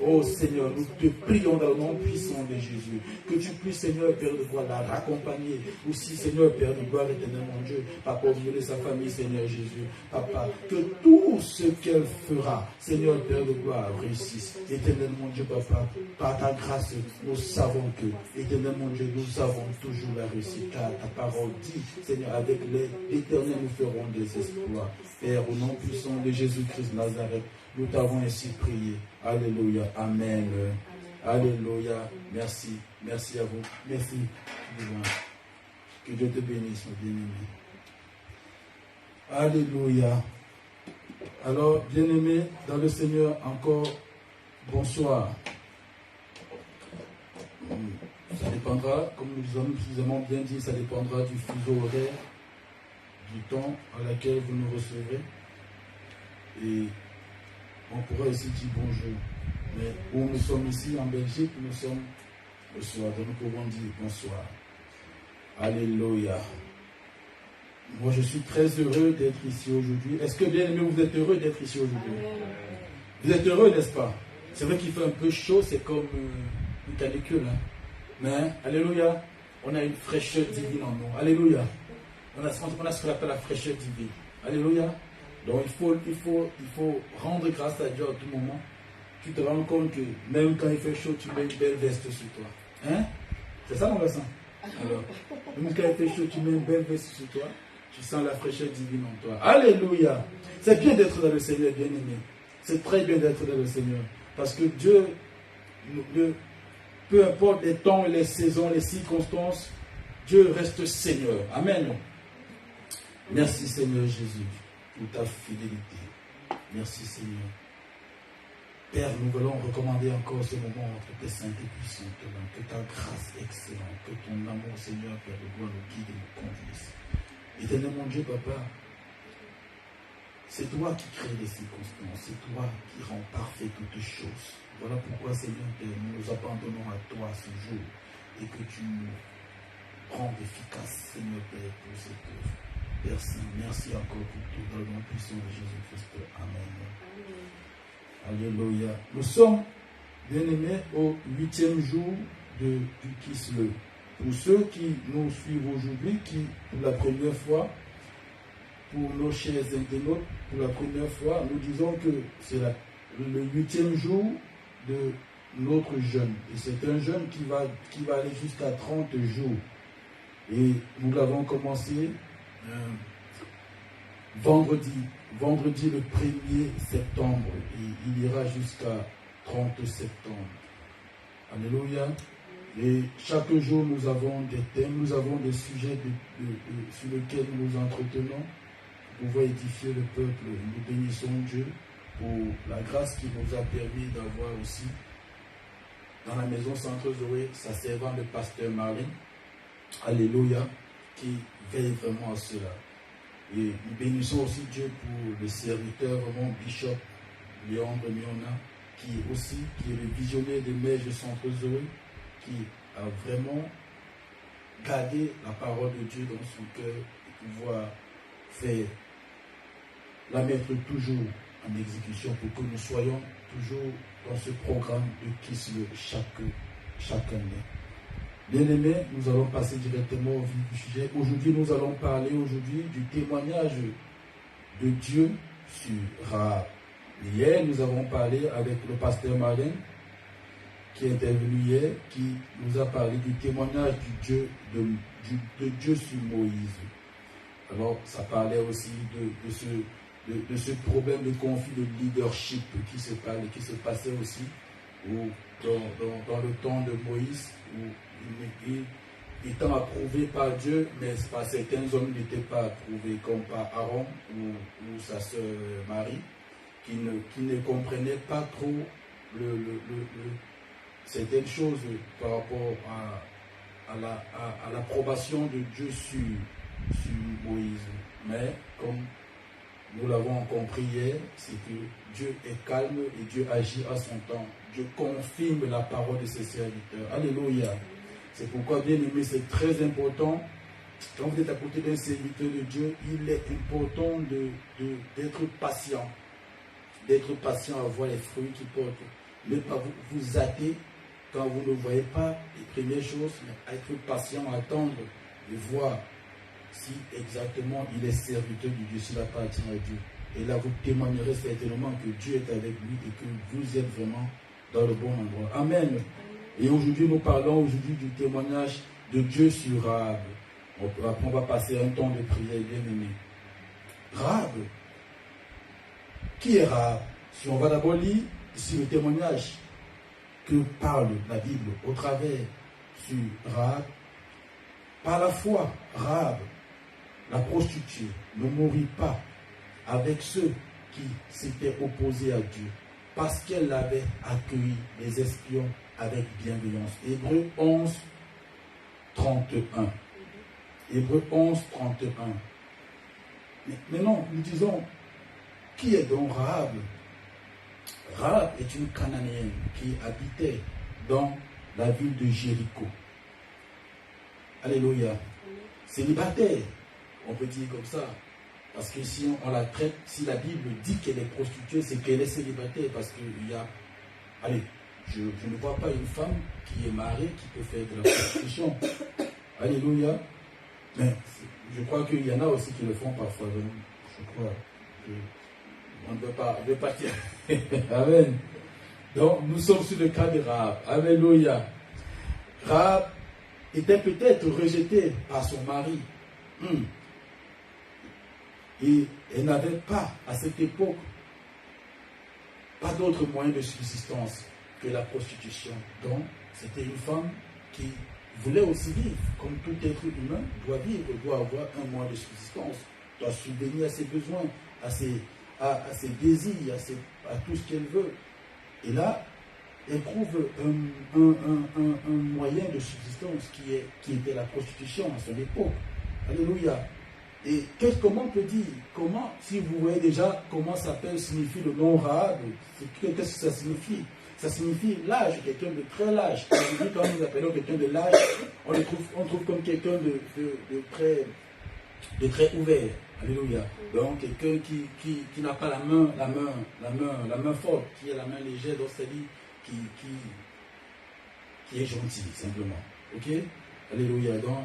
Oh Seigneur, nous te prions dans le nom puissant de Jésus. Que tu puisses, Seigneur, Père de gloire, la raccompagner. Aussi, Seigneur, Père de gloire, éternel mon Dieu. Papa, au milieu de sa famille, Seigneur Jésus. Papa, que tout ce qu'elle fera, Seigneur, Père de gloire, réussisse. Éternel mon Dieu, Papa, par ta grâce, nous savons que, éternel mon Dieu, nous avons toujours la réussite. Car ta parole dit, Seigneur, avec l'Éternel, nous ferons des exploits. Père, au nom puissant de Jésus-Christ Nazareth, nous t'avons ainsi prié. Alléluia. Amen. Alléluia. Merci. Merci à vous. Merci. Que Dieu te bénisse, mon bien-aimé. Alléluia. Alors, bien-aimé, dans le Seigneur, encore bonsoir. Ça dépendra, comme nous avons bien dit, ça dépendra du fuseau horaire, du temps à laquelle vous nous recevrez. Et on pourra aussi dire bonjour. Mais où nous sommes ici en Belgique, nous sommes le soir. Donc nous pouvons dire bonsoir. Alléluia. Moi, je suis très heureux d'être ici aujourd'hui. Est-ce que, bien aimé, vous êtes heureux d'être ici aujourd'hui? Vous êtes heureux, n'est-ce pas? C'est vrai qu'il fait un peu chaud, c'est comme une canicule. Hein? Mais, alléluia, on a une fraîcheur divine en nous. Alléluia. On a ce qu'on appelle la fraîcheur divine. Alléluia. Donc, il faut rendre grâce à Dieu à tout moment. Tu te rends compte que même quand il fait chaud, tu mets une belle veste sur toi. Hein? C'est ça, mon garçon? Alors, même quand il fait chaud, tu mets une belle veste sur toi. Tu sens la fraîcheur divine en toi. Alléluia. C'est bien d'être dans le Seigneur, bien-aimé. C'est très bien d'être dans le Seigneur. Parce que Dieu, peu importe les temps, les saisons, les circonstances, Dieu reste Seigneur. Amen. Merci Seigneur Jésus pour ta fidélité. Merci Seigneur. Père, nous voulons recommander encore ce moment entre tes saintes et puissantes mains. Que ta grâce excellente, que ton amour Seigneur, Père de gloire, nous guide et nous conduise. Éternel mon Dieu, Papa, c'est toi qui crée les circonstances, c'est toi qui rends parfait toutes choses. Voilà pourquoi, Seigneur Père, nous nous abandonnons à toi ce jour et que tu nous rendes efficaces, Seigneur Père, pour cette œuvre. Père Saint, merci encore pour tout dans le nom puissant de Jésus-Christ. Amen. Alléluia. Nous sommes, bien-aimés, au 8e jour du Kislev. Pour ceux qui nous suivent aujourd'hui, qui, pour la première fois, pour nos chers internautes, pour la première fois, nous disons que c'est le 8e jour de notre jeûne. Et c'est un jeûne qui va aller jusqu'à 30 jours. Et nous l'avons commencé vendredi le 1er septembre. Et il ira jusqu'à 30 septembre. Alléluia. Et chaque jour, nous avons des thèmes, nous avons des sujets sur lesquels nous nous entretenons pour pouvoir édifier le peuple. Nous bénissons Dieu pour la grâce qu'il nous a permis d'avoir aussi dans la maison Centre Zoé, sa servante le pasteur Marlin. Alléluia, qui veille vraiment à cela. Et nous bénissons aussi Dieu pour le serviteur, vraiment Bishop Léandre Miona, qui est le visionnaire des mères de Centre Zoé, qui a vraiment gardé la parole de Dieu dans son cœur et pouvoir faire la mettre toujours en exécution pour que nous soyons toujours dans ce programme de Kislev chaque année. Bien-aimés, nous allons passer directement au vif du sujet. Aujourd'hui, nous allons parler du témoignage de Dieu sur Rahab. Hier, nous avons parlé avec le pasteur Marlin, qui est intervenu hier, qui nous a parlé du témoignage de Dieu sur Moïse. Alors, ça parlait aussi de ce problème de conflit de leadership qui se passait aussi dans le temps de Moïse, où il étant approuvé par Dieu, mais par certains hommes n'étaient pas approuvés, comme par Aaron ou sa sœur Marie, qui ne comprenaient pas trop certaines choses par rapport à l'approbation de Dieu sur Moïse. Mais comme nous l'avons compris hier, c'est que Dieu est calme et Dieu agit à son temps. Dieu confirme la parole de ses serviteurs. Alléluia. C'est pourquoi, bien aimé, c'est très important. Quand vous êtes à côté d'un serviteur de Dieu, il est important d'être patient. D'être patient à voir les fruits qu'il porte. ne pas vous hâter quand vous ne voyez pas les premières choses, mais être patient, attendre et voir si exactement il est serviteur de Dieu, s'il appartient à Dieu. Et là, vous témoignerez certainement que Dieu est avec lui et que vous êtes vraiment dans le bon endroit. Amen. Et aujourd'hui, nous parlons aujourd'hui du témoignage de Dieu sur Rahab. Après, on va passer un temps de prière, bien aimé. Rahab. Qui est Rahab? Si on va d'abord lire ici le témoignage que parle la Bible au travers sur Rahab. Par la foi, Rahab, la prostituée, ne mourut pas avec ceux qui s'étaient opposés à Dieu, parce qu'elle avait accueilli les espions avec bienveillance. Hébreux 11, 31. Hébreux 11, 31. Maintenant, nous disons, qui est donc Rahab? Rahab est une Cananéenne qui habitait dans la ville de Jéricho. Alléluia. Célibataire, on peut dire comme ça. Parce que si on la traite, si la Bible dit qu'elle est prostituée, c'est qu'elle est célibataire. Parce qu'il y a... Allez, je ne vois pas une femme qui est mariée qui peut faire de la prostitution. Alléluia. Mais je crois qu'il y en a aussi qui le font parfois. Je crois que on ne veut pas dire. Amen. Donc, nous sommes sur le cas de Rahab. Alléluia. Rahab était peut-être rejetée par son mari. Et elle n'avait pas, à cette époque, pas d'autre moyen de subsistance que la prostitution. Donc, c'était une femme qui voulait aussi vivre, comme tout être humain doit vivre, doit avoir un moyen de subsistance, doit subvenir à ses besoins, à ses désirs, à tout ce qu'elle veut. Et là, elle trouve un moyen de subsistance qui était la prostitution à son époque. Alléluia. Et comment on peut dire, si vous voyez déjà comment signifie le nom Rahab, qu'est-ce que ça signifie? Ça signifie l'âge, quelqu'un de très large. Quand nous appelons quelqu'un de large, on trouve comme quelqu'un de très ouvert. Alléluia. Donc quelqu'un qui n'a pas la main forte, qui a la main légère, donc c'est-à-dire qui est gentil, simplement. Ok? Alléluia. Donc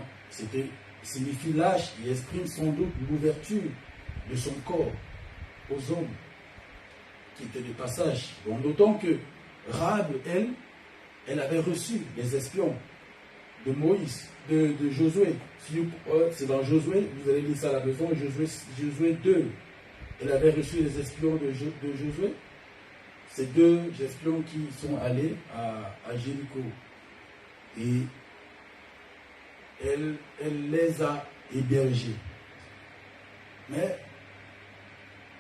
signifie l'âge, il exprime sans doute l'ouverture de son corps aux hommes qui étaient de passage. Donc d'autant que Rahab, elle avait reçu les espions de Moïse, de Josué. C'est dans Josué, vous allez lire ça à la maison, Josué 2. Elle avait reçu les espions de Josué. Ces deux espions qui sont allés à Jéricho. Et elle les a hébergés. Mais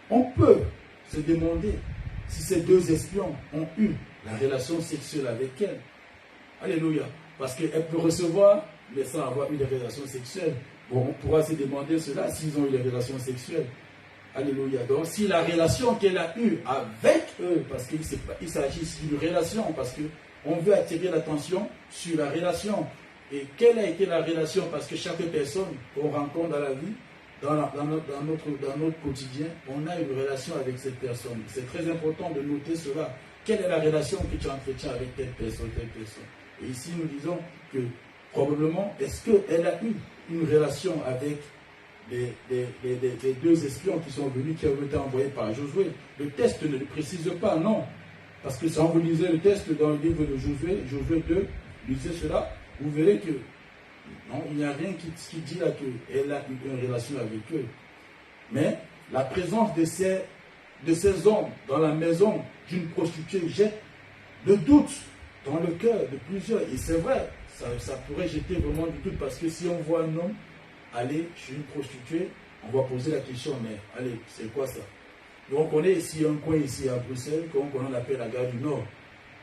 on peut se demander si ces deux espions ont eu la relation sexuelle avec elle. Alléluia. Parce qu'elle peut recevoir, mais sans avoir eu des relations sexuelles. Bon, on pourra se demander cela s'ils ont eu des relations sexuelles. Alléluia. Donc, si la relation qu'elle a eue avec eux, parce qu'il s'agit d'une relation, parce qu'on veut attirer l'attention sur la relation. Et quelle a été la relation? Parce que chaque personne qu'on rencontre dans la vie, dans notre quotidien, on a une relation avec cette personne. C'est très important de noter cela. Quelle est la relation que tu entretiens avec telle personne, telle personne? Et ici, nous disons que probablement, est-ce qu'elle a eu une relation avec les deux espions qui sont venus, qui ont été envoyés par Josué? Le texte ne le précise pas, non. Parce que si vous lisez le texte dans le livre de Josué 2, lisez cela, vous verrez que non, il n'y a rien qui dit là qu'elle a eu une relation avec eux. Mais la présence de ces hommes dans la maison d'une prostituée jette le doute dans le cœur de plusieurs. Et c'est vrai, ça pourrait jeter vraiment du doute, parce que si on voit un homme aller chez une prostituée, on va poser la question, mais allez, c'est quoi ça? Donc on est ici, un coin ici à Bruxelles, qu'on appelle la gare du Nord.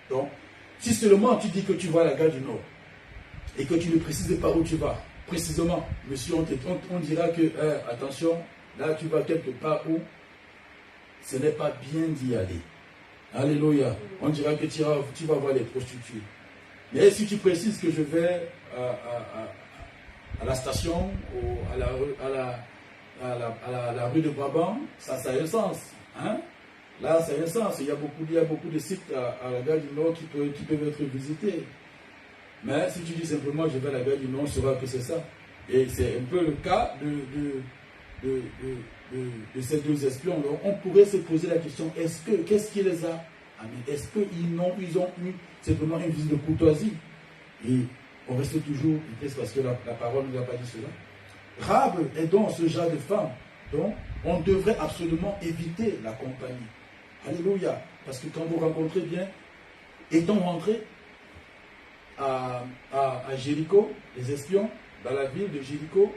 Donc, si seulement tu dis que tu vas à la gare du Nord, et que tu ne précises pas où tu vas, précisément, monsieur, on dira que, attention, là tu vas quelque part où ce n'est pas bien d'y aller. Alléluia. On dira que tu vas voir les prostituées. Mais si tu précises que je vais à la station, ou à la rue de Brabant, ça a un sens. Hein? Là, c'est un sens. Il y a beaucoup de sites à la gare du Nord qui peuvent être visités. Mais si tu dis simplement je vais à la gare du Nord, tu sauras que c'est ça. Et c'est un peu le cas de ces deux espions. Donc, on pourrait se poser la question, qu'est-ce qui les a amenés? Est-ce qu'ils ont eu simplement une visite de courtoisie? Et on reste toujours triste parce que la parole ne nous a pas dit cela. Rahab est donc ce genre de femme. Donc, on devrait absolument éviter la compagnie. Alléluia. Parce que quand vous rencontrez bien, étant rentrés à Jéricho, les espions, dans la ville de Jéricho,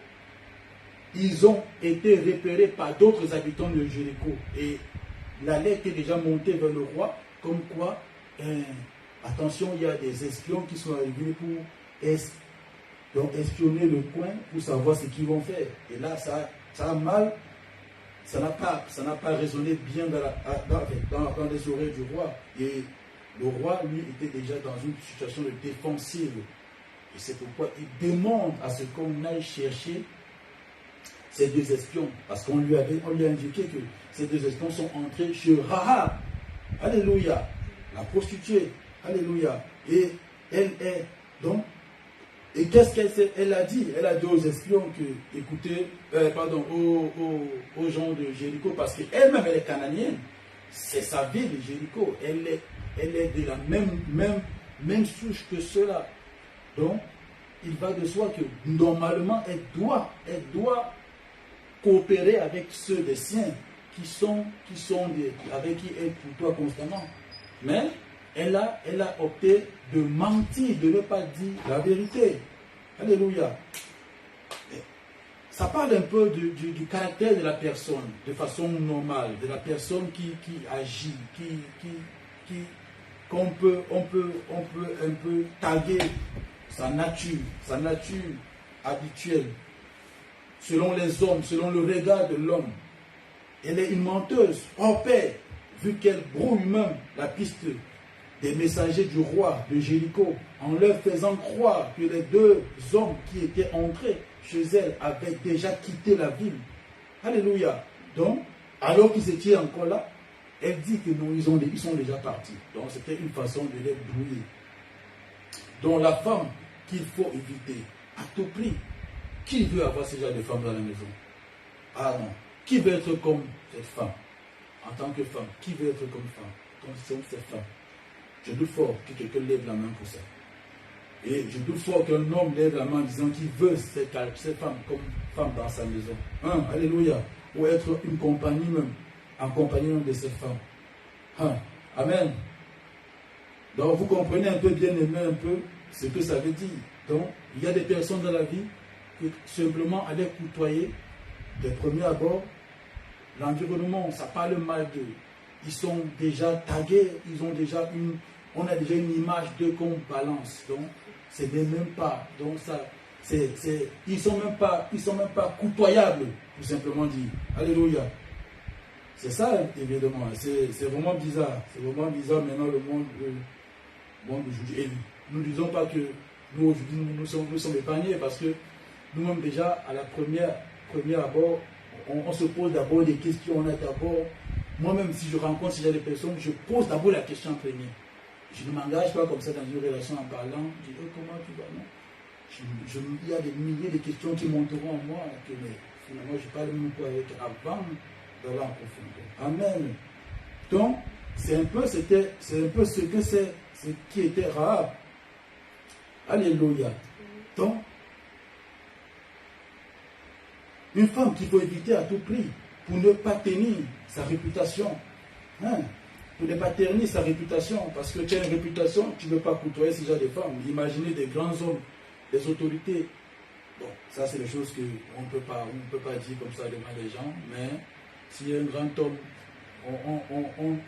ils ont été repérés par d'autres habitants de Jéricho. Et la lettre est déjà montée vers le roi, comme quoi, attention, il y a des espions qui sont arrivés pour espionner le coin, pour savoir ce qu'ils vont faire. Et là, ça a mal, ça n'a pas résonné bien dans les oreilles du roi. Et le roi, lui, était déjà dans une situation de défensive. Et c'est pourquoi il demande à ce qu'on aille chercher ces deux espions. Parce qu'on lui a indiqué que ces deux espions sont entrés chez Rahab. Alléluia. La prostituée. Alléluia. Et elle est donc. Et qu'est-ce qu'elle a dit? Elle a dit aux espions que, écoutez, aux gens de Jéricho, parce qu'elle-même, elle est canadienne. C'est sa ville, Jéricho. Elle est de la même souche que ceux-là. Donc, il va de soi que normalement, elle doit coopérer avec ceux des siens avec qui elle côtoie constamment. Mais elle a opté de mentir, de ne pas dire la vérité. Alléluia. Ça parle un peu du caractère de la personne, de façon normale, de la personne qui agit, qu'on peut un peu taguer sa nature habituelle, selon les hommes, selon le regard de l'homme. Elle est une menteuse, hors pair, vu qu'elle brouille même la piste des messagers du roi de Jéricho, en leur faisant croire que les deux hommes qui étaient entrés chez elle avaient déjà quitté la ville. Alléluia. Donc, alors qu'ils étaient encore là, elle dit que non, ils sont déjà partis. Donc, c'était une façon de les brouiller. Donc, la femme qu'il faut éviter à tout prix. Qui veut avoir ce genre de femme dans la maison? Ah non. Qui veut être comme cette femme? En tant que femme, qui veut être comme femme? Comme cette femme? Je doute fort que quelqu'un lève la main pour ça. Et je doute fort qu'un homme lève la main en disant qu'il veut cette femme comme femme dans sa maison. Alléluia. Ou être une compagnie même, en compagnie même de cette femme. Amen. Donc vous comprenez un peu, bien aimé, un peu ce que ça veut dire. Donc, il y a des personnes dans la vie qui simplement allaient côtoyer de premier abord l'environnement, ça parle mal d'eux. Ils sont déjà tagués, on a déjà une image d'eux qu'on balance. Donc, c'est même pas. Donc, ils sont même pas côtoyables, tout simplement dit. Alléluia. C'est ça, évidemment. C'est vraiment bizarre. C'est vraiment bizarre maintenant le monde d'aujourd'hui. Et nous ne disons pas que nous aujourd'hui nous sommes épargnés parce que nous-mêmes déjà à la première abord, on se pose d'abord des questions. Moi-même si je rencontre ces des personnes, je pose d'abord la question en premier. Je ne m'engage pas comme ça dans une relation en parlant. Je dis comment tu vas, non? Il y a des milliers de questions qui monteront en moi que finalement je parle même pas avec avant d'aller en profondeur. Amen. Donc c'est un peu ce qui était Rahab. Alléluia. Donc, une femme qu'il faut éviter à tout prix pour ne pas tenir sa réputation. Pour ne pas ternir sa réputation. Parce que tu as une réputation, tu ne veux pas côtoyer ce genre de femmes. Imaginez des grands hommes, des autorités. Bon, ça c'est des choses qu'on ne peut pas dire comme ça devant les gens. Mais si un grand homme,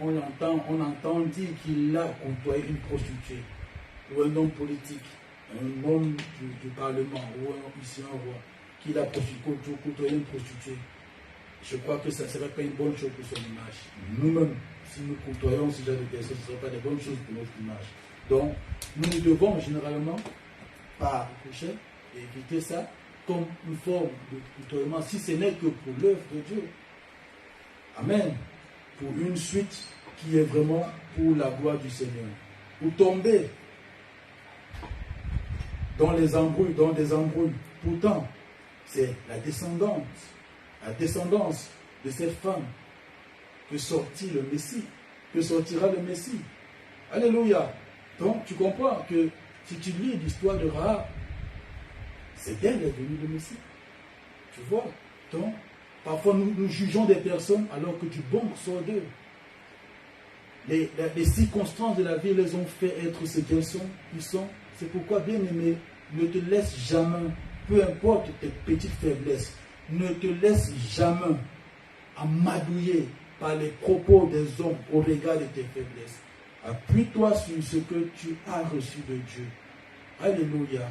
on entend dire qu'il a côtoyé une prostituée, ou un homme politique, un homme du Parlement, ou un roi, qu'il a côtoyé une prostituée. Je crois que ça ne serait pas une bonne chose pour son image. Nous-mêmes, si nous côtoyons ce genre de personnes, ce ne serait pas de bonnes choses pour notre image. Donc, nous devons généralement pas pécher et éviter ça comme une forme de côtoiement, si ce n'est que pour l'œuvre de Dieu. Amen. pour une suite qui est vraiment pour la gloire du Seigneur. Pour tomber dans les embrouilles, dans des embrouilles. Pourtant, c'est la descendance de cette femme que sortira le Messie. Alléluia. Donc, tu comprends que si tu lis l'histoire de Rahab, c'est d'elle est venu le Messie. Tu vois? Donc, parfois nous jugeons des personnes alors que du bon sort d'eux. Les circonstances de la vie les ont fait être ce qu'elles sont, ils sont. C'est pourquoi, bien aimé, ne te laisse jamais, peu importe tes petites faiblesses, ne te laisse jamais amadouiller par les propos des hommes au regard de tes faiblesses. Appuie-toi sur ce que tu as reçu de Dieu. Alléluia.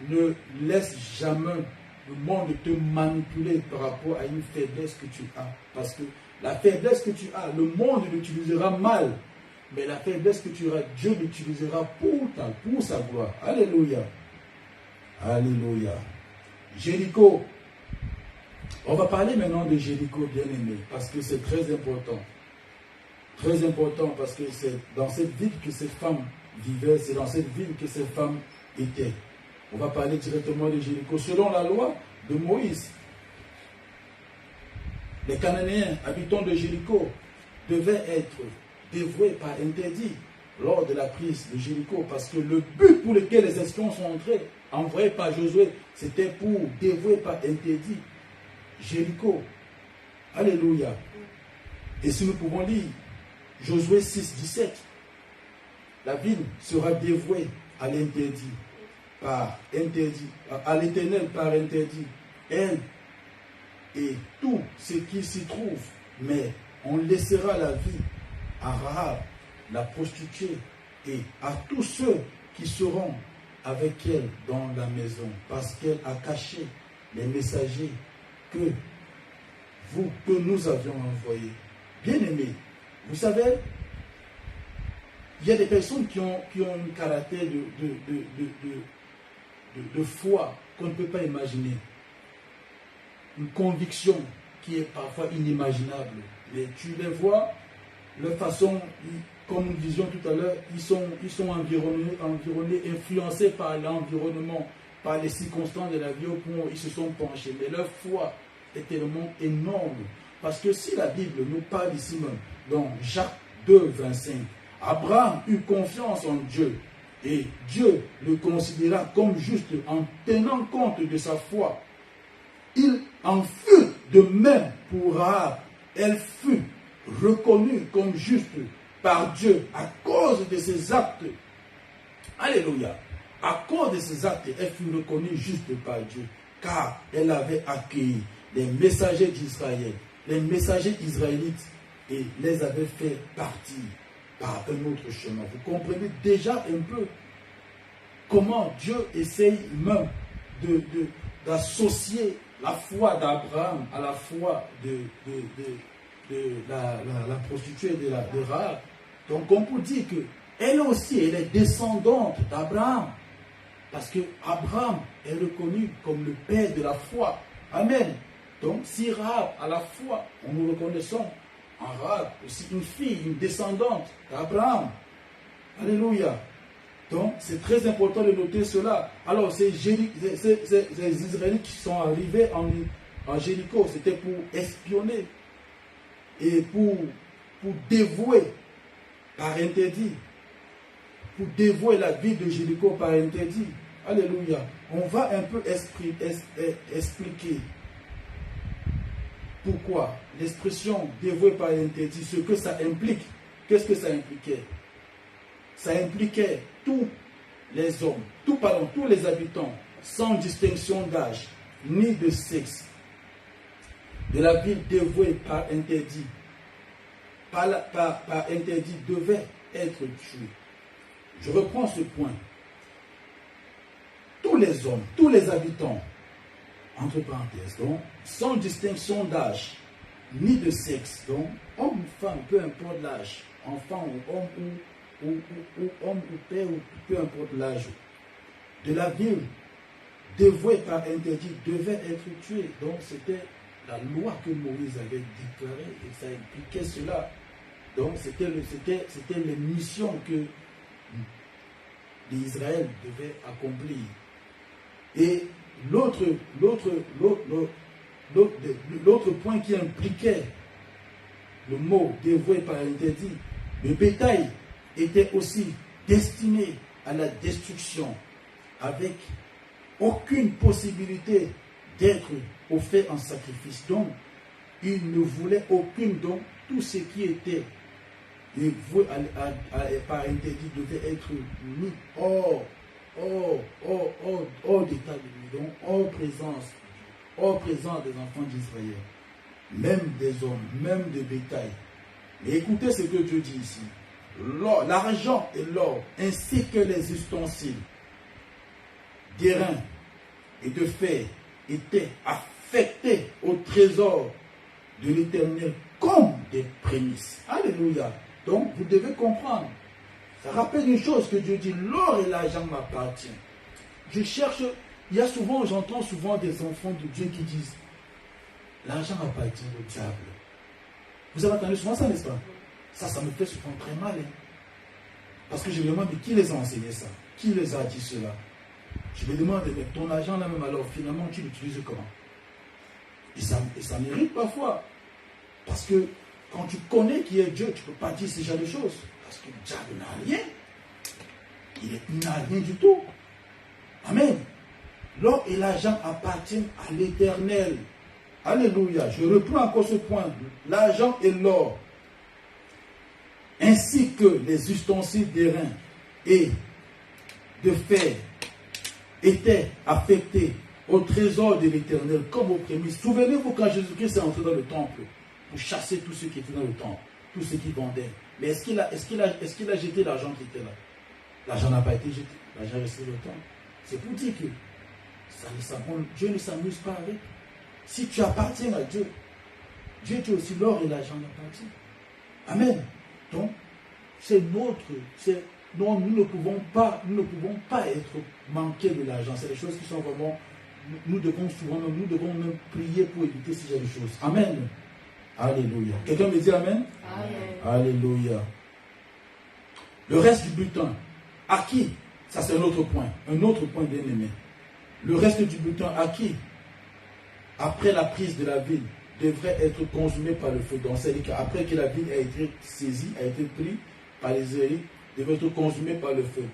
Ne laisse jamais le monde te manipuler par rapport à une faiblesse que tu as. Parce que la faiblesse que tu as, le monde l'utilisera mal. Mais la faiblesse que tu as, Dieu l'utilisera pour sa gloire. Alléluia. Alléluia. Jéricho. On va parler maintenant de Jéricho, bien-aimé, parce que c'est très important. Très important parce que c'est dans cette ville que ces femmes vivaient, c'est dans cette ville que ces femmes étaient. On va parler directement de Jéricho. Selon la loi de Moïse, les Cananéens, habitants de Jéricho, devaient être dévoués par interdit lors de la prise de Jéricho, parce que le but pour lequel les espions sont envoyés par Josué, c'était pour dévouer par interdit Jéricho. Alléluia. Et si nous pouvons lire Josué 6, 17, la ville sera dévouée à l'interdit, à l'Éternel par interdit, elle et tout ce qui s'y trouve, mais on laissera la vie à Rahab, la prostituée, et à tous ceux qui seront avec elle dans la maison, parce qu'elle a caché les messagers que nous avions envoyés. Bien-aimés, vous savez, il y a des personnes qui ont un caractère de foi qu'on ne peut pas imaginer. Une conviction qui est parfois inimaginable. Mais tu les vois, leur façon, comme nous disions tout à l'heure, ils sont environnés, influencés par l'environnement, par les circonstances de la vie au point où ils se sont penchés. Mais leur foi est tellement énorme. Parce que si la Bible nous parle ici même, dans Jacques 2, 25, Abraham eut confiance en Dieu et Dieu le considéra comme juste en tenant compte de sa foi. Il en fut de même pour Rahab. Elle fut reconnue comme juste par Dieu à cause de ses actes. Alléluia. À cause de ses actes, elle fut reconnue juste par Dieu, car elle avait accueilli les messagers d'Israël, les messagers israélites, et les avait fait partir par un autre chemin. Vous comprenez déjà un peu comment Dieu essaye même d'associer la foi d'Abraham à la foi de la prostituée de Rahab. Donc on peut dire qu'elle aussi, elle est descendante d'Abraham. Parce que Abraham est reconnu comme le père de la foi. Amen. Donc si Rahab a la foi, nous reconnaissons en Rahab aussi une fille, une descendante d'Abraham. Alléluia. Donc c'est très important de noter cela. Alors ces Israélites qui sont arrivés en Jéricho, c'était pour espionner et pour dévouer par interdit. Pour dévouer la vie de Jéricho par interdit. Alléluia. On va un peu expliquer pourquoi l'expression dévouée par interdit, ce que ça implique. Qu'est-ce que ça impliquait? Ça impliquait tous les hommes, tous les habitants, sans distinction d'âge, ni de sexe, de la ville dévouée par interdit. Par interdit devait être tués. Je reprends ce point. Tous les hommes, tous les habitants, entre parenthèses, donc, sans distinction d'âge, ni de sexe, donc, homme ou femme, peu importe l'âge, enfant ou homme ou homme ou père, ou peu importe l'âge, de la ville dévouée par interdit devait être tué. Donc, c'était la loi que Moïse avait déclarée et ça impliquait cela. Donc c'était les missions que l'Israël devait accomplir. Et l'autre point qui impliquait le mot dévoué par interdit, le bétail était aussi destiné à la destruction, avec aucune possibilité d'être offert en sacrifice. Donc, il ne voulait aucune, donc tout ce qui était dévoué par interdit devait être mis hors d'état de nuit, donc hors présence des enfants d'Israël, même des hommes, même des bétails. Mais écoutez ce que Dieu dit ici. L'argent et l'or, ainsi que les ustensiles d'airain et de fer, étaient affectés au trésor de l'Éternel comme des prémices. Alléluia. Donc, vous devez comprendre. Ça rappelle une chose que Dieu dit, l'or et l'argent m'appartiennent. J'entends souvent des enfants de Dieu qui disent, l'argent appartient au diable. Vous avez entendu souvent ça, n'est-ce pas? Ça me fait souvent très mal. Hein? Parce que je me demande, qui les a enseigné ça? Qui les a dit cela? Je me demande, mais ton argent là même, alors finalement, tu l'utilises comment? Et ça mérite parfois. Parce que quand tu connais qui est Dieu, tu ne peux pas dire ce genre de choses. Parce que le diable n'a rien. Il n'a rien du tout. Amen. L'or et l'argent appartiennent à l'Éternel. Alléluia. Je reprends encore ce point. L'argent et l'or, ainsi que les ustensiles d'airain et de fer, étaient affectés au trésor de l'Éternel comme aux prémices. Souvenez-vous quand Jésus-Christ est entré dans le temple pour chasser tous ceux qui étaient dans le temple, tous ceux qui vendaient. Mais est-ce qu'il a jeté l'argent qui était là? L'argent n'a pas été jeté. L'argent est resté dans le temple. C'est pour dire que Dieu ne s'amuse pas avec. Si tu appartiens à Dieu, Dieu dit aussi l'or et l'argent appartiennent. Amen. Donc, c'est notre. Non, nous ne pouvons pas être manqués de l'argent. C'est des choses qui sont vraiment. Nous devons même prier pour éviter ce genre de choses. Amen. Alléluia. Quelqu'un me dit Amen? Amen. Alléluia. Le reste du butin, acquis, ça c'est un autre point bien aimé. Le reste du butin acquis, après la prise de la ville, devrait être consumé par le feu. Donc c'est-à-dire qu'après que la ville a été saisie, a été prise par les Israélites, devrait être consumé par le feu.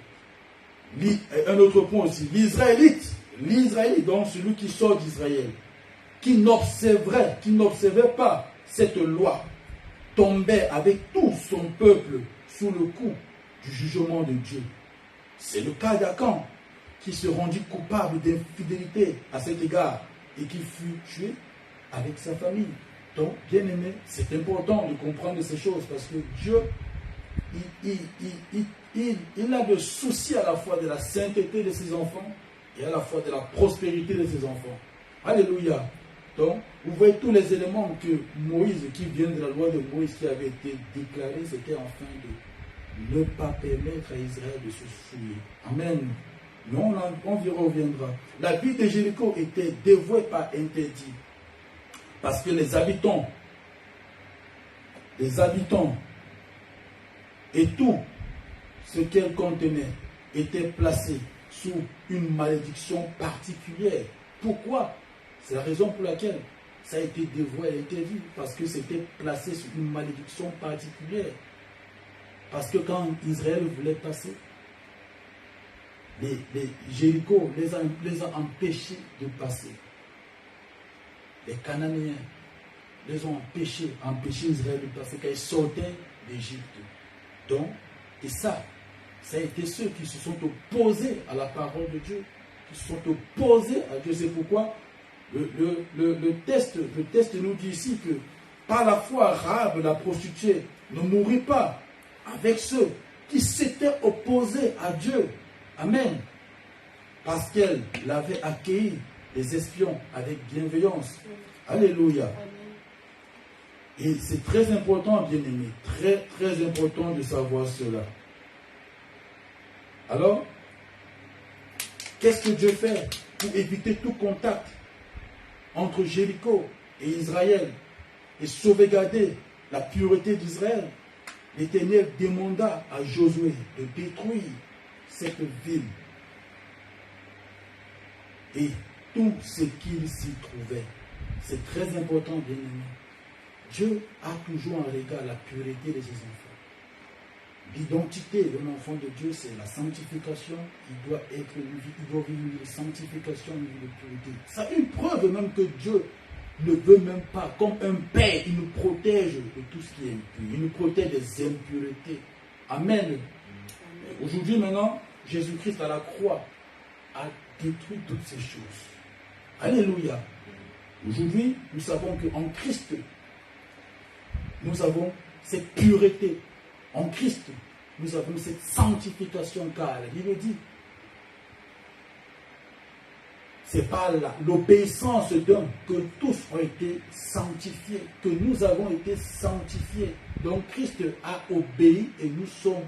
Un autre point aussi, l'Israélite, donc celui qui sort d'Israël, qui n'observait pas cette loi, tombait avec tout son peuple sous le coup du jugement de Dieu. C'est le cas d'Akan, qui se rendit coupable d'infidélité à cet égard et qui fut tué avec sa famille. Donc, bien aimé, c'est important de comprendre ces choses parce que Dieu, il a le souci à la fois de la sainteté de ses enfants et à la fois de la prospérité de ses enfants. Alléluia. Donc, vous voyez tous les éléments que Moïse, qui viennent de la loi de Moïse, qui avait été déclaré, c'était afin de ne pas permettre à Israël de se souiller. Amen. Mais on y reviendra. La ville de Jéricho était dévouée par interdit. Parce que les habitants et tout ce qu'elle contenait était placé sous une malédiction particulière. Pourquoi? C'est la raison pour laquelle ça a été dévoué à l'interdit. Parce que c'était placé sous une malédiction particulière. Parce que quand Israël voulait passer, les Jéricho les a empêchés de passer. Les Cananéens les ont empêché Israël de passer quand ils sortaient d'Égypte. Donc, et ça a été ceux qui se sont opposés à la parole de Dieu, qui se sont opposés à Dieu. C'est pourquoi le texte nous dit ici que par la foi, Rahab, la prostituée, ne mourut pas avec ceux qui s'étaient opposés à Dieu. Amen. Parce qu'elle l'avait accueilli, les espions, avec bienveillance. Alléluia. Et c'est très important, bien aimé, très très important de savoir cela. Alors, qu'est-ce que Dieu fait pour éviter tout contact entre Jéricho et Israël et sauvegarder la pureté d'Israël? l'Éternel demanda à Josué de détruire cette ville et tout ce qu'il s'y trouvait. C'est très important, bien aimé. Dieu a toujours un regard à la pureté de ses enfants. L'identité d'un enfant de Dieu, c'est la sanctification. Il doit vivre une sanctification, une vie de pureté. C'est une preuve même que Dieu ne veut même pas, comme un père, il nous protège de tout ce qui est impur. Il nous protège des impuretés. Amen. Aujourd'hui, maintenant, Jésus-Christ à la croix a détruit toutes ces choses. Alléluia. Aujourd'hui, nous savons qu'en Christ, nous avons cette pureté. En Christ, nous avons cette sanctification, car la Bible dit, c'est par l'obéissance d'un que tous ont été sanctifiés, que nous avons été sanctifiés. Donc Christ a obéi et nous sommes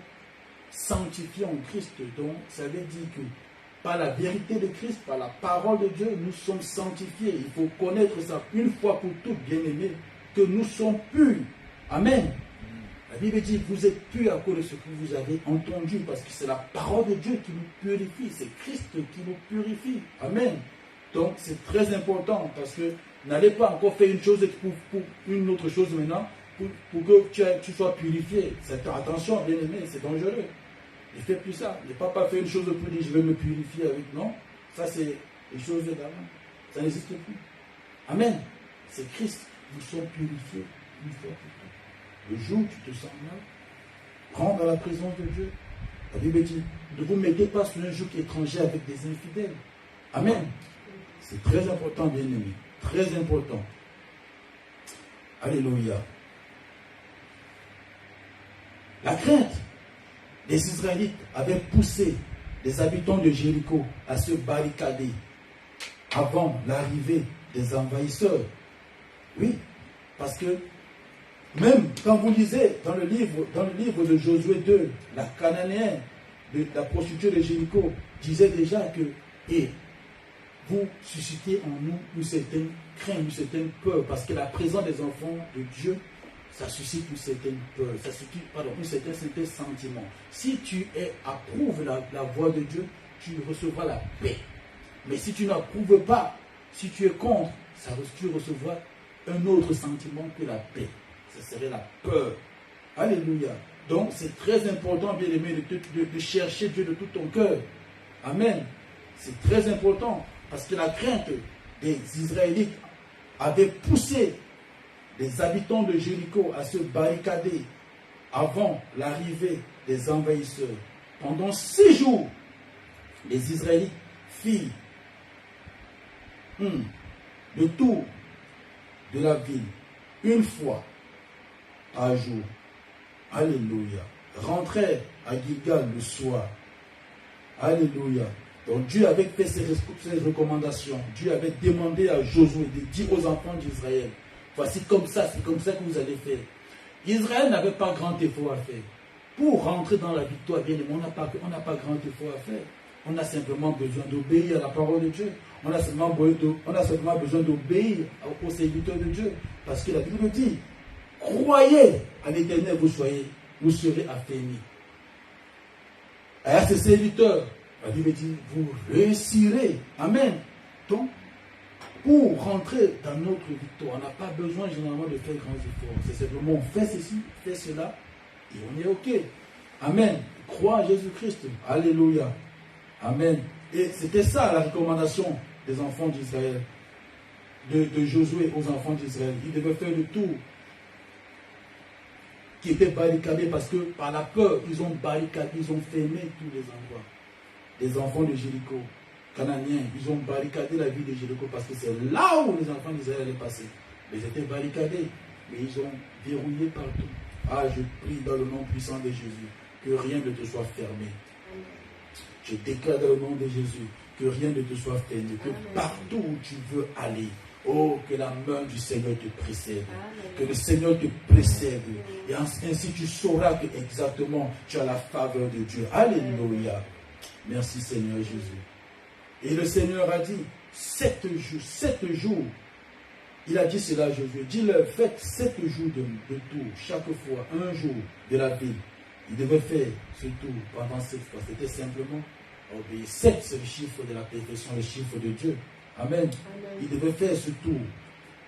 sanctifiés en Christ. Donc ça veut dire que par la vérité de Christ, par la parole de Dieu, nous sommes sanctifiés. Il faut connaître ça une fois pour toutes, bien-aimés, que nous sommes purs. Amen. La Bible dit, vous êtes purs à cause de ce que vous avez entendu, parce que c'est la parole de Dieu qui nous purifie, c'est Christ qui nous purifie. Amen. Donc c'est très important, parce que n'allez pas encore faire une chose pour une autre chose maintenant, pour que tu sois purifié. Attention, bien aimé, c'est dangereux. Ne fais plus ça. Ne pas faire une chose pour dire, je vais me purifier avec. Non, ça c'est les choses d'avant. Ça n'existe plus. Amen. C'est Christ. Nous sommes purifiés une fois pour toutes. Le jour où tu te sens mal, prends dans la présence de Dieu. La Bible dit, ne vous mettez pas sur un joug étranger avec des infidèles. Amen. C'est très important, bien aimé. Très important. Alléluia. La crainte des Israélites avait poussé les habitants de Jéricho à se barricader avant l'arrivée des envahisseurs. Oui, parce que même quand vous lisez dans le livre de Josué 2, la Cananéenne, la prostituée de Jéricho, disait déjà que vous suscitez en nous une certaine crainte, une certaine peur, parce que la présence des enfants de Dieu, ça suscite une certaine peur, ça suscite, un certain sentiment. Si tu approuves la voix de Dieu, tu recevras la paix. Mais si tu n'approuves pas, si tu es contre, tu recevras un autre sentiment que la paix. Ce serait la peur. Alléluia. Donc c'est très important, bien aimé, de chercher Dieu de tout ton cœur. Amen. C'est très important, parce que la crainte des Israélites avait poussé les habitants de Jéricho à se barricader avant l'arrivée des envahisseurs. Pendant 6 jours, les Israélites firent le tour de la ville une fois par jour. Alléluia. Rentrèrent à Gilgal le soir. Alléluia. Donc Dieu avait fait ses recommandations. Dieu avait demandé à Josué de dire aux enfants d'Israël, voici comme ça, c'est comme ça que vous allez faire. Israël n'avait pas grand effort à faire. Pour rentrer dans la victoire, bien aimé, on n'a pas grand effort à faire. On a simplement besoin d'obéir à la parole de Dieu. On a simplement besoin d'obéir aux serviteurs de Dieu. Parce que la Bible dit, croyez à l'Éternel, vous serez affermis. Et à ses serviteurs, la Bible dit, vous réussirez. Amen. Donc, pour rentrer dans notre victoire, on n'a pas besoin généralement de faire grands efforts. C'est simplement, on fait ceci, fait cela, et on est OK. Amen. Crois en Jésus-Christ. Alléluia. Amen. Et c'était ça la recommandation des enfants d'Israël, de Josué aux enfants d'Israël. Ils devaient faire le tour qui était barricadé, parce que par la peur, ils ont barricadé, ils ont fermé tous les endroits. Les enfants de Jéricho, Cananéens, ils ont barricadé la ville de Jéricho, parce que c'est là où les enfants d'Israël allaient passer. Ils étaient barricadés, mais ils ont verrouillé partout. Ah, je prie dans le nom puissant de Jésus, que rien ne te soit fermé. Je déclare dans le nom de Jésus, que rien ne te soit fermé, que partout où tu veux aller, oh, que la main du Seigneur te précède. Amen. Que le Seigneur te précède. Et ainsi tu sauras que exactement tu as la faveur de Dieu. Alléluia. Merci Seigneur Jésus. Et le Seigneur a dit, 7 jours, il a dit cela à Josué. Dis-leur, faites 7 jours de tour, chaque fois, un jour de la ville. Il devait faire ce tour pendant 7 fois. C'était simplement obéir. 7, c'est le chiffre de la perfection, le chiffre de Dieu. Amen. Amen. Il devait faire ce tour.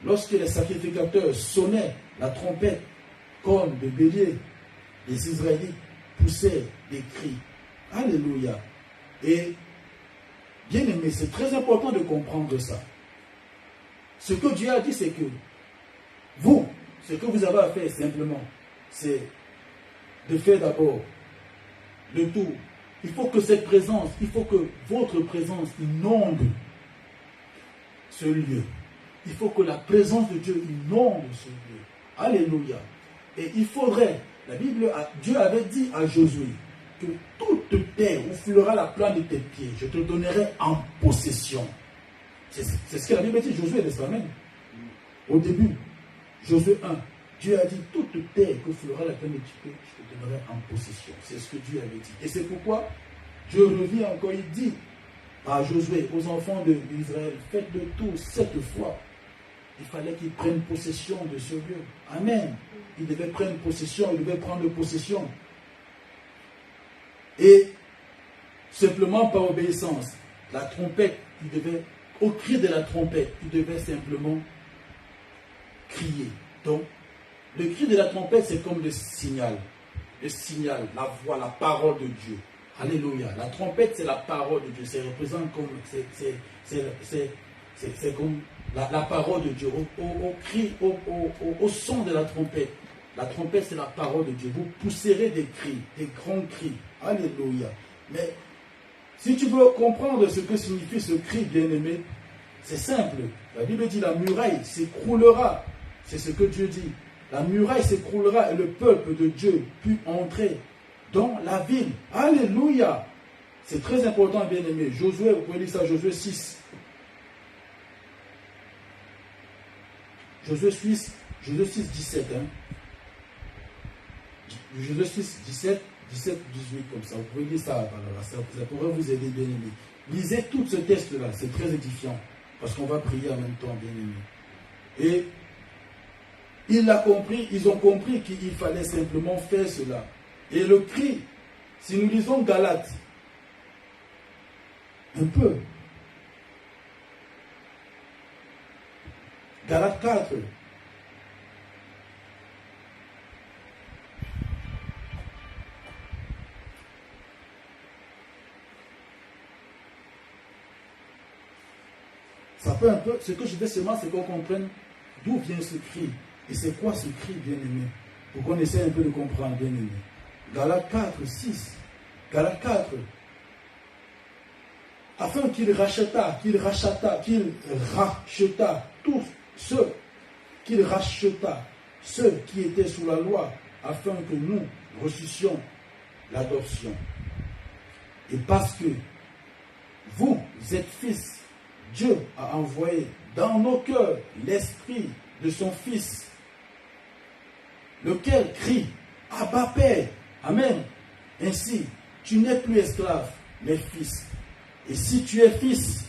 Lorsque les sacrificateurs sonnaient la trompette, corne de bélier, les Israélites poussaient des cris. Alléluia. Et, bien aimé, c'est très important de comprendre ça. Ce que Dieu a dit, c'est que vous, ce que vous avez à faire simplement, c'est de faire d'abord le tour. Il faut que cette présence, il faut que votre présence inonde ce lieu. Il faut que la présence de Dieu inonde ce lieu. Alléluia. Et il faudrait, Dieu avait dit à Josué que toute terre où fleura la plante de tes pieds, je te donnerai en possession. C'est ce que la Bible dit, Josué, n'est-ce pas? Amen. Au début, Josué 1, Dieu a dit, toute terre que fleura la plante de tes pieds, je te donnerai en possession. C'est ce que Dieu avait dit. Et c'est pourquoi, Dieu revient encore, il dit à Josué, aux enfants d'Israël, faites le tour 7 fois. Il fallait qu'ils prennent possession de ce lieu. Amen. Ils devaient prendre possession, ils devaient prendre possession. Et simplement par obéissance, la trompette, au cri de la trompette, ils devaient simplement crier. Donc, le cri de la trompette, c'est comme le signal. Le signal, la voix, la parole de Dieu. Alléluia. La trompette, c'est la parole de Dieu. Ça représente comme, c'est comme la parole de Dieu. Au cri, au son de la trompette. La trompette, c'est la parole de Dieu. Vous pousserez des cris, des grands cris. Alléluia. Mais si tu veux comprendre ce que signifie ce cri, bien-aimé, c'est simple. La Bible dit la muraille s'écroulera. C'est ce que Dieu dit. La muraille s'écroulera et le peuple de Dieu put entrer dans la ville. Alléluia. C'est très important, bien-aimé. Josué, vous pouvez lire ça, Josué 6. Josué 6, 17. Hein. Josué 6, 17, 18, comme ça. Vous pouvez lire ça. Ça pourrait vous aider, bien-aimé. Lisez tout ce texte-là. C'est très édifiant. Parce qu'on va prier en même temps, bien-aimé. Et ils ont compris qu'il fallait simplement faire cela. Et le cri, si nous lisons Galates, un peu. Galates 4. Ça peut un peu, ce que je veux seulement, c'est qu'on comprenne d'où vient ce cri. Et c'est quoi ce cri, bien-aimé? Pour qu'on essaie un peu de comprendre, bien-aimé. Galates 4, 6. Galates 4. Afin qu'il racheta tous ceux qui étaient sous la loi, afin que nous reçussions l'adoption. Et parce que vous êtes fils, Dieu a envoyé dans nos cœurs l'esprit de son Fils, lequel crie « Abba Père ». Amen. Ainsi, tu n'es plus esclave, mais fils. Et si tu es fils,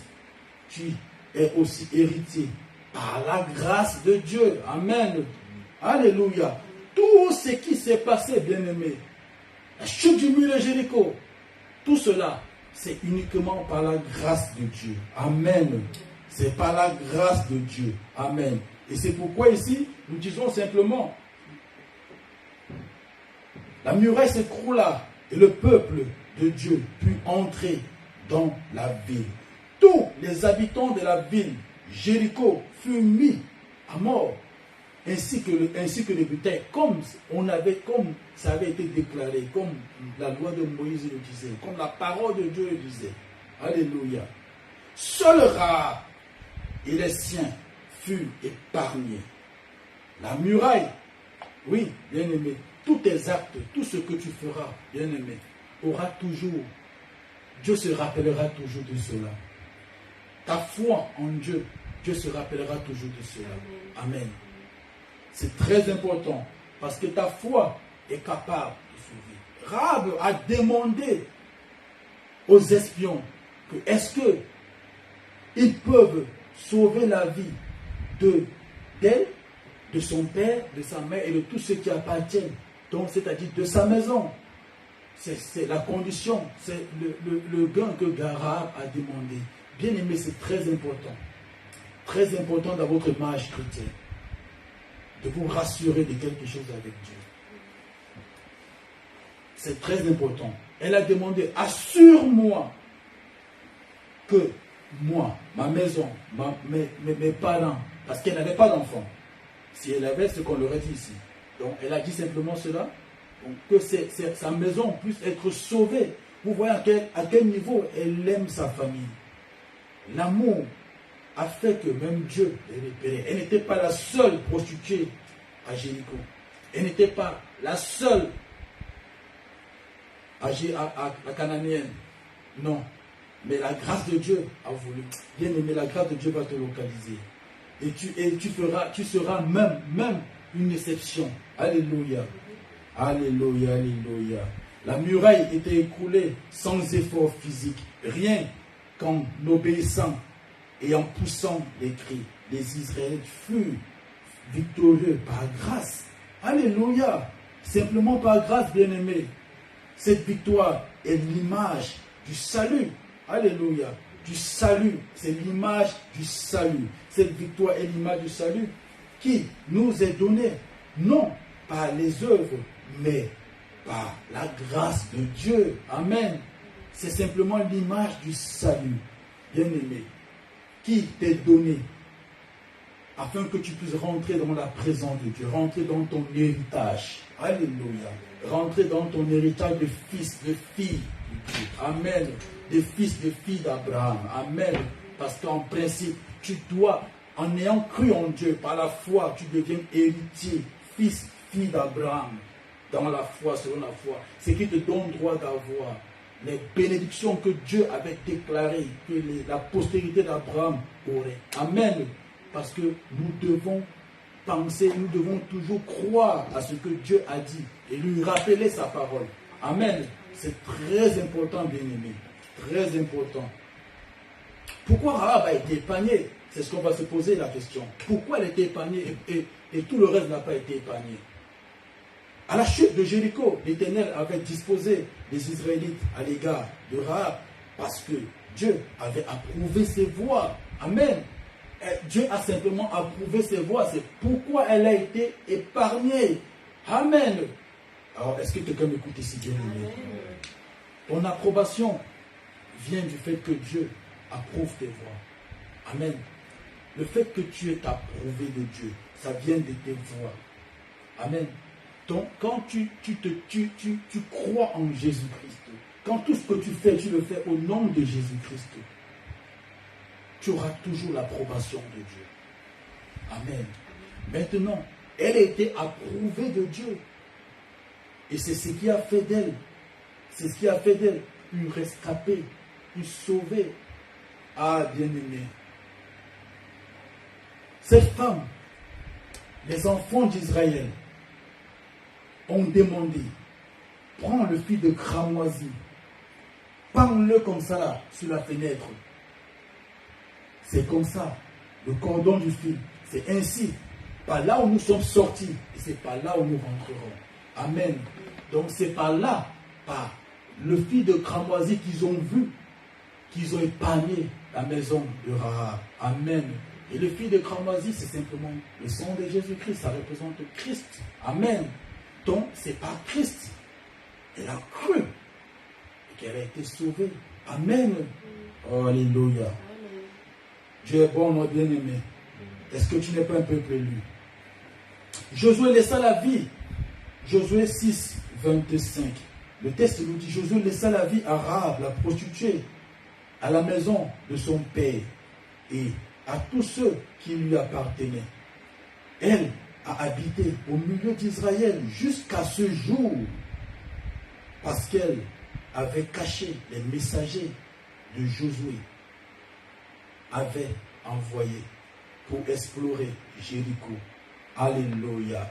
tu es aussi héritier par la grâce de Dieu. Amen. Alléluia. Tout ce qui s'est passé, bien-aimé, la chute du mur de Jéricho, tout cela, c'est uniquement par la grâce de Dieu. Amen. C'est par la grâce de Dieu. Amen. Et c'est pourquoi ici, nous disons simplement, la muraille s'écroula et le peuple de Dieu put entrer dans la ville. Tous les habitants de la ville, Jéricho, furent mis à mort, ainsi que les bétail, comme ça avait été déclaré, comme la loi de Moïse le disait, comme la parole de Dieu le disait. Alléluia. Seuls rares et les siens furent épargnés. La muraille, oui, bien-aimé, tous tes actes, tout ce que tu feras, bien-aimé, aura toujours, Dieu se rappellera toujours de cela. Ta foi en Dieu, Dieu se rappellera toujours de cela. Amen. C'est très important, parce que ta foi est capable de sauver. Rahab a demandé aux espions que est-ce que ils peuvent sauver la vie de d'elle, de son père, de sa mère et de tous ceux qui appartiennent. Donc, c'est-à-dire de sa maison. C'est la condition, c'est le gain que Rahab a demandé. Bien aimé, c'est très important. Très important dans votre marche chrétienne. De vous rassurer de quelque chose avec Dieu. C'est très important. Elle a demandé, assure-moi que moi, ma maison, mes parents, parce qu'elle n'avait pas d'enfant. Si elle avait, c'est qu'on l'aurait dit ici. Donc, elle a dit simplement cela. Donc, que sa maison puisse être sauvée. Vous voyez à quel niveau elle aime sa famille. L'amour a fait que même Dieu l'ait repérée. Elle n'était pas la seule prostituée à Jéricho. Elle n'était pas la seule à Cananéenne. Non. Mais la grâce de Dieu a voulu. Bien aimé, la grâce de Dieu va te localiser. Et tu seras même une exception. Alléluia. Alléluia, alléluia. La muraille était écroulée sans effort physique. Rien qu'en obéissant et en poussant les cris. Les Israélites furent victorieux par grâce. Alléluia. Simplement par grâce, bien-aimé. Cette victoire est l'image du salut. Alléluia. Du salut. C'est l'image du salut. Cette victoire est l'image du salut qui nous est donnée, non par les œuvres, mais par la grâce de Dieu. Amen. C'est simplement l'image du salut, bien-aimé, qui t'est donné afin que tu puisses rentrer dans la présence de Dieu, rentrer dans ton héritage. Alléluia. Rentrer dans ton héritage de fils, de filles de Dieu. Amen. Des fils, de filles d'Abraham. Amen. Parce qu'en principe, tu dois, en ayant cru en Dieu, par la foi, tu deviens héritier, fils, fille d'Abraham. Dans la foi, selon la foi. Ce qui te donne droit d'avoir les bénédictions que Dieu avait déclarées, que la postérité d'Abraham aurait. Amen. Parce que nous devons penser, nous devons toujours croire à ce que Dieu a dit et lui rappeler sa parole. Amen. C'est très important, bien-aimé. Très important. Pourquoi Rahab a été épargnée? C'est ce qu'on va se poser la question. Pourquoi elle a été épargnée et tout le reste n'a pas été épargné? À la chute de Jéricho, l'Éternel avait disposé les Israélites à l'égard de Rahab parce que Dieu avait approuvé ses voies. Amen. Dieu a simplement approuvé ses voies. C'est pourquoi elle a été épargnée. Amen. Alors, est-ce que quelqu'un m'écoute ici, bien aimé? Ton approbation vient du fait que Dieu approuve tes voies. Amen. Le fait que tu es approuvé de Dieu, ça vient de tes voies. Amen. Donc, quand tu crois en Jésus-Christ, quand tout ce que tu fais, tu le fais au nom de Jésus-Christ, tu auras toujours l'approbation de Dieu. Amen. Maintenant, elle a été approuvée de Dieu. Et c'est ce qui a fait d'elle. C'est ce qui a fait d'elle une rescapée, une sauvée. Ah, bien-aimée. Cette femme, les enfants d'Israël, ont demandé, prends le fil de cramoisi, pends-le comme ça là, sur la fenêtre. C'est comme ça, le cordon du fil. C'est ainsi, par là où nous sommes sortis, et c'est par là où nous rentrerons. Amen. Donc c'est par là, par le fil de cramoisi qu'ils ont vu, qu'ils ont épargné la maison de Rahab. Amen. Et le fil de cramoisi, c'est simplement le sang de Jésus-Christ. Ça représente Christ. Amen. Donc, c'est par Christ. Elle a cru. Et qu'elle a été sauvée. Amen. Oh, alléluia. Amen. Dieu est bon, mon bien-aimé. Est-ce que tu n'es pas un peuple élu? Josué laissa la vie. Josué 6, 25. Le texte nous dit, Josué laissa la vie à Rahab, la prostituée, à la maison de son père et à tous ceux qui lui appartenaient. Elle a habité au milieu d'Israël jusqu'à ce jour parce qu'elle avait caché les messagers de Josué, avait envoyé pour explorer Jéricho. Alléluia.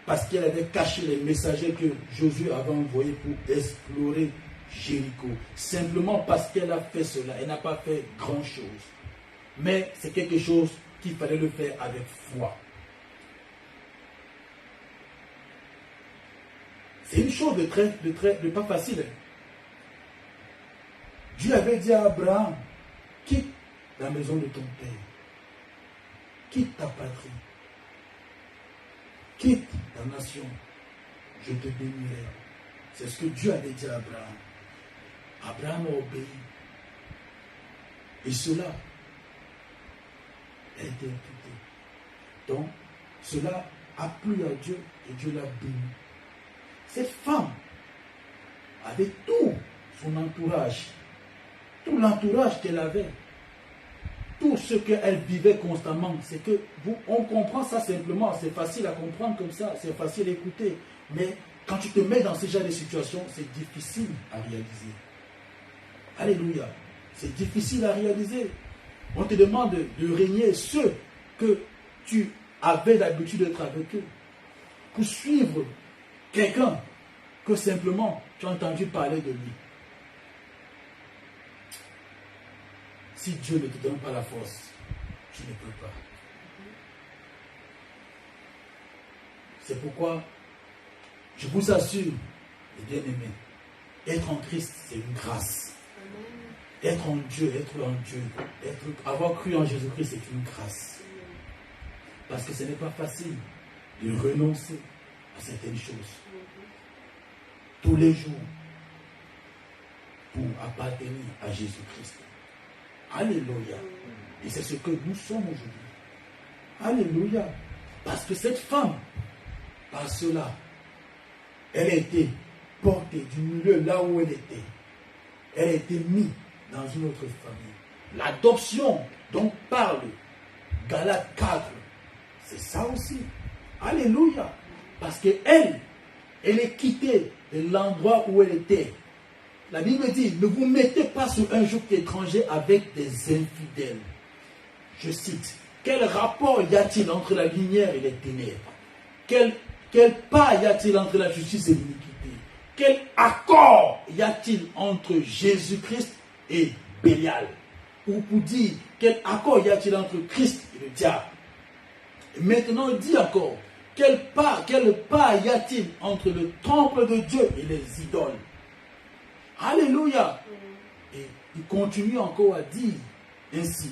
Parce qu'elle avait caché les messagers que Josué avait envoyés pour explorer Jéricho. Simplement parce qu'elle a fait cela. Elle n'a pas fait grand-chose. Mais c'est quelque chose qu'il fallait le faire avec foi. C'est une chose de pas facile. Dieu avait dit à Abraham, quitte la maison de ton père, quitte ta patrie, quitte ta nation, je te bénirai. C'est ce que Dieu avait dit à Abraham. Abraham a obéi. Et cela a été imputé. Donc, cela a plu à Dieu et Dieu l'a béni. Cette femme avait tout son entourage, tout l'entourage qu'elle avait, tout ce qu'elle vivait constamment. C'est que on comprend ça simplement, c'est facile à comprendre comme ça, c'est facile à écouter. Mais quand tu te mets dans ce genre de situation, c'est difficile à réaliser. Alléluia. C'est difficile à réaliser. On te demande de régner ceux que tu avais l'habitude d'être avec eux. Pour suivre quelqu'un que simplement tu as entendu parler de lui. Si Dieu ne te donne pas la force, tu ne peux pas. C'est pourquoi je vous assure, les bien-aimés, être en Christ, c'est une grâce. Être en Dieu, avoir cru en Jésus-Christ, c'est une grâce. Parce que ce n'est pas facile de renoncer à certaines choses. Tous les jours, pour appartenir à Jésus-Christ. Alléluia. Et c'est ce que nous sommes aujourd'hui. Alléluia. Parce que cette femme, par cela, elle a été portée du milieu là où elle était. Elle a été mise dans une autre famille. L'adoption dont parle Galates 4, c'est ça aussi. Alléluia. Parce qu'elle est quittée de l'endroit où elle était. La Bible dit, ne vous mettez pas sur un joug étranger avec des infidèles. Je cite, quel rapport y a-t-il entre la lumière et les ténèbres? Quel pas y a-t-il entre la justice et l'iniquité? Quel accord y a-t-il entre Jésus-Christ et Bélial? Ou pour dire, quel accord y a-t-il entre Christ et le diable? Et maintenant, il dit encore, quel pas y a-t-il entre le temple de Dieu et les idoles? Alléluia. Et il continue encore à dire ainsi.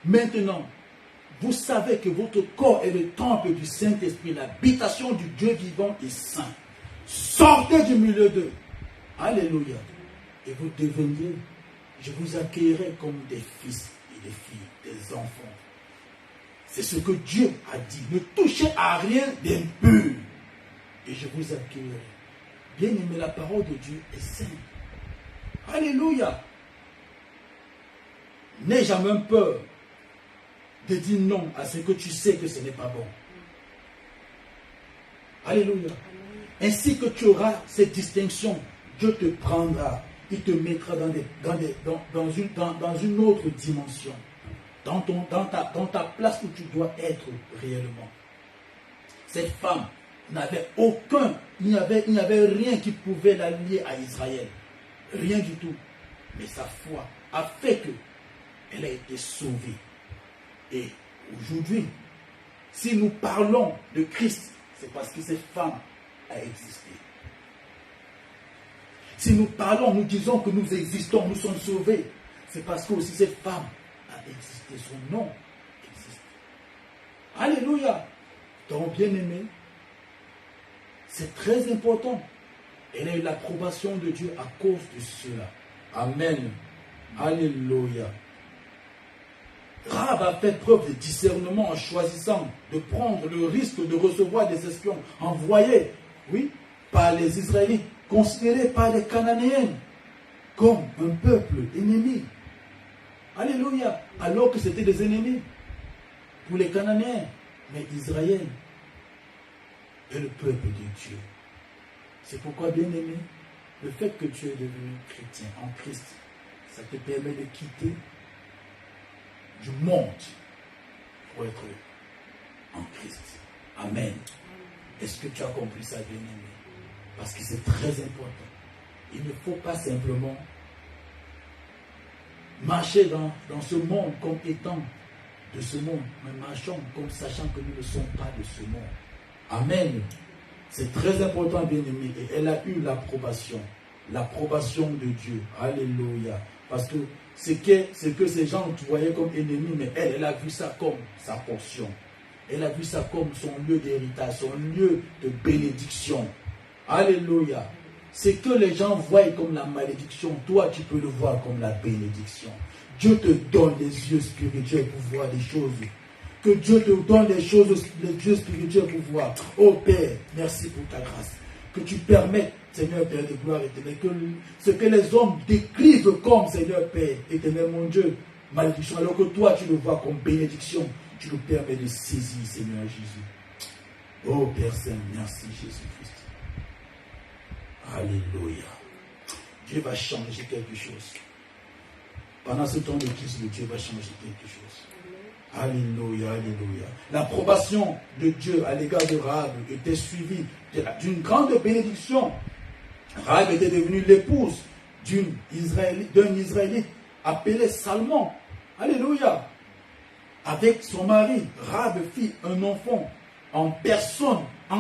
Maintenant, vous savez que votre corps est le temple du Saint-Esprit, l'habitation du Dieu vivant et saint. Sortez du milieu d'eux. Alléluia. Et vous deveniez, je vous accueillerai comme des fils et des filles, des enfants. C'est ce que Dieu a dit. Ne touchez à rien d'impur. Et je vous accueillerai. Bien aimé, la parole de Dieu est sainte. Alléluia. N'aie jamais peur de dire non à ce que tu sais que ce n'est pas bon. Alléluia. Ainsi que tu auras cette distinction, Dieu te prendra, il te mettra dans une autre dimension, dans ta place où tu dois être réellement. Cette femme n'avait il n'y avait rien qui pouvait la lier à Israël. Rien du tout. Mais sa foi a fait qu'elle a été sauvée. Et aujourd'hui, si nous parlons de Christ, c'est parce que cette femme a existé. Si nous parlons, nous disons que nous existons, nous sommes sauvés, c'est parce que aussi cette femme a existé, son nom existe. Alléluia. Donc, bien-aimé, c'est très important. Elle a eu l'approbation de Dieu à cause de cela. Amen. Alléluia. Rahab a fait preuve de discernement en choisissant de prendre le risque de recevoir des espions envoyés, oui, par les Israélites, considérés par les Cananéens comme un peuple ennemi. Alléluia. Alors que c'était des ennemis pour les Cananéens. Mais Israël est le peuple de Dieu. C'est pourquoi, bien aimé, le fait que tu es devenu chrétien en Christ, ça te permet de quitter du monde pour être en Christ. Amen. Est-ce que tu as compris ça, bien aimé? Parce que c'est très important. Il ne faut pas simplement marcher dans ce monde comme étant de ce monde, mais marchons comme sachant que nous ne sommes pas de ce monde. Amen. C'est très important, bien-aimé. Et elle a eu l'approbation de Dieu. Alléluia. Parce que ce que ces gens voyaient comme ennemi, mais elle a vu ça comme sa portion. Elle a vu ça comme son lieu d'héritage, son lieu de bénédiction. Alléluia. Ce que les gens voient comme la malédiction, toi tu peux le voir comme la bénédiction. Dieu te donne les yeux spirituels pour voir des choses. Que Dieu te donne les yeux spirituels pour voir. Oh Père, merci pour ta grâce. Que tu permettes, Seigneur Père de gloire éternelle, que ce que les hommes décrivent comme Seigneur Père éternel, mon Dieu, malédiction, alors que toi tu le vois comme bénédiction, tu nous permets de saisir, Seigneur Jésus. Oh Père Saint, merci Jésus-Christ. Alléluia. Dieu va changer quelque chose. Pendant ce temps de crise, Dieu va changer quelque chose. Alléluia, alléluia. L'approbation de Dieu à l'égard de Rahab était suivie d'une grande bénédiction. Rahab était devenue l'épouse d'un Israélite appelé Salmon. Alléluia. Avec son mari, Rahab fit un enfant en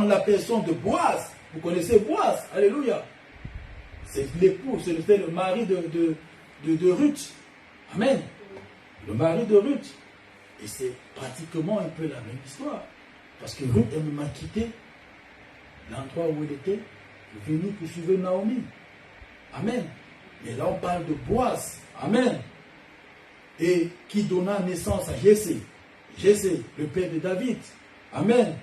la personne de Boaz. Vous connaissez Boaz, alléluia. C'est l'époux, c'est le mari de Ruth. Amen. Le mari de Ruth. Et c'est pratiquement un peu la même histoire. Parce que Ruth, elle m'a quitté l'endroit où elle était, venue pour suivre Naomi. Amen. Et là, on parle de Boaz. Amen. Et qui donna naissance à Jessé. Jessé, le père de David. Amen.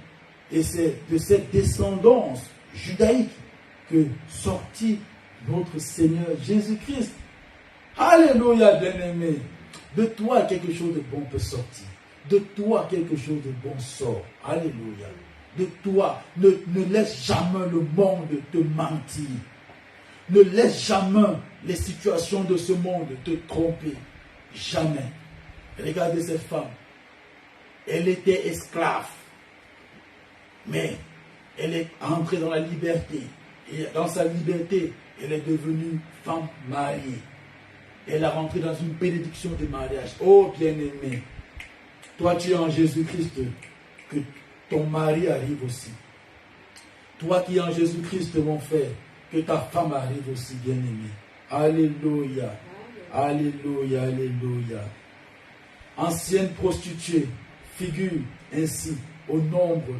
Et c'est de cette descendance judaïque que sortit notre Seigneur Jésus-Christ. Alléluia, bien-aimé. De toi, quelque chose de bon peut sortir. De toi, quelque chose de bon sort. Alléluia. De toi, ne laisse jamais le monde te mentir. Ne laisse jamais les situations de ce monde te tromper. Jamais. Regardez cette femme. Elle était esclave. Mais elle est entrée dans la liberté. Et dans sa liberté, elle est devenue femme mariée. Elle a rentré dans une bénédiction de mariage. Oh bien-aimé, toi tu es en Jésus-Christ, que ton mari arrive aussi. Toi qui es en Jésus-Christ, mon frère, que ta femme arrive aussi, bien-aimé. Alléluia, alléluia, alléluia. Ancienne prostituée figure ainsi au nombre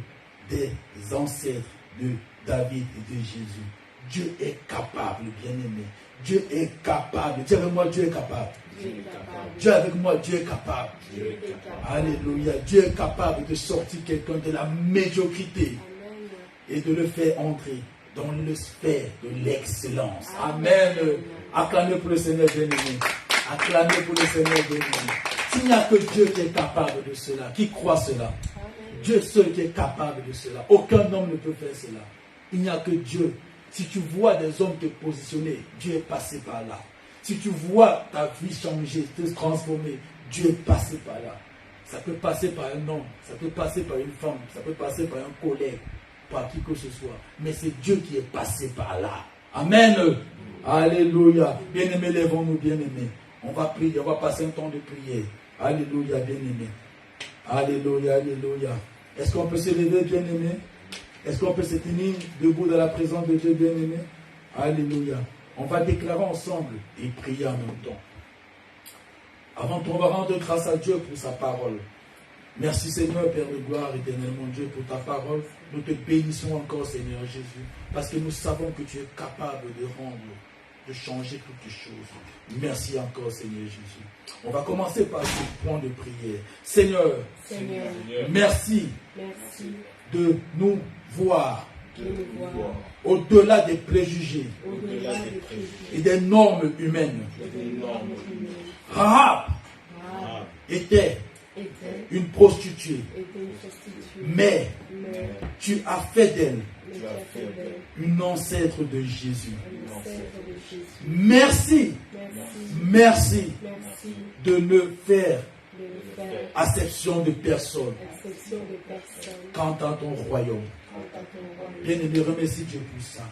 des ancêtres de David et de Jésus. Dieu est capable, bien-aimé. Dieu est capable. Dis avec moi, Dieu est capable. Dieu avec moi, Dieu est capable. Alléluia. Dieu est capable de sortir quelqu'un de la médiocrité et de le faire entrer dans le sphère de l'excellence. Amen. Acclamez pour le Seigneur, bien-aimé. Acclamez pour le Seigneur, bien-aimé. S'il n'y a que Dieu qui est capable de cela, qui croit cela, Dieu seul qui est capable de cela. Aucun homme ne peut faire cela. Il n'y a que Dieu. Si tu vois des hommes te positionner, Dieu est passé par là. Si tu vois ta vie changer, te transformer, Dieu est passé par là. Ça peut passer par un homme, ça peut passer par une femme, ça peut passer par un collègue, par qui que ce soit. Mais c'est Dieu qui est passé par là. Amen. Alléluia. Bien-aimés, lèvons-nous, bien-aimés. On va prier, on va passer un temps de prière. Alléluia, bien-aimés. Alléluia, alléluia. Est-ce qu'on peut se lever, bien-aimés? Est-ce qu'on peut se tenir debout dans la présence de Dieu, bien-aimé? Alléluia. On va déclarer ensemble et prier en même temps. Avant tout, on va rendre grâce à Dieu pour sa parole. Merci Seigneur, Père de gloire, éternel mon Dieu, pour ta parole. Nous te bénissons encore, Seigneur Jésus, parce que nous savons que tu es capable de rendre, de changer toutes choses. Merci encore, Seigneur Jésus. On va commencer par ce point de prière. Seigneur, merci de nous voir au-delà des préjugés et des normes humaines. Rahab était une prostituée, mais tu as fait d'elle une ancêtre de Jésus. Merci de ne faire acception de personne quant à ton royaume. Bien-aimé, remercie Dieu pour ça.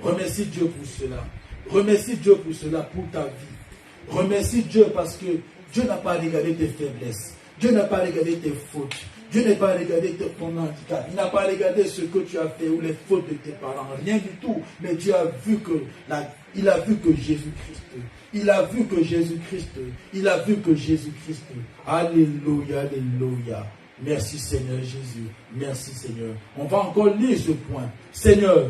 Remercie Dieu pour cela. Remercie Dieu pour cela, pour ta vie. Remercie Dieu parce que Dieu n'a pas regardé tes faiblesses. Dieu n'a pas regardé tes fautes. Dieu n'a pas regardé ton handicap. Il n'a pas regardé ce que tu as fait ou les fautes de tes parents. Rien du tout. Mais Dieu a vu que il a vu que Jésus-Christ. Il a vu que Jésus-Christ. Il a vu que Jésus-Christ. Alléluia, alléluia. Merci Seigneur Jésus. Merci Seigneur. On va encore lire ce point. Seigneur,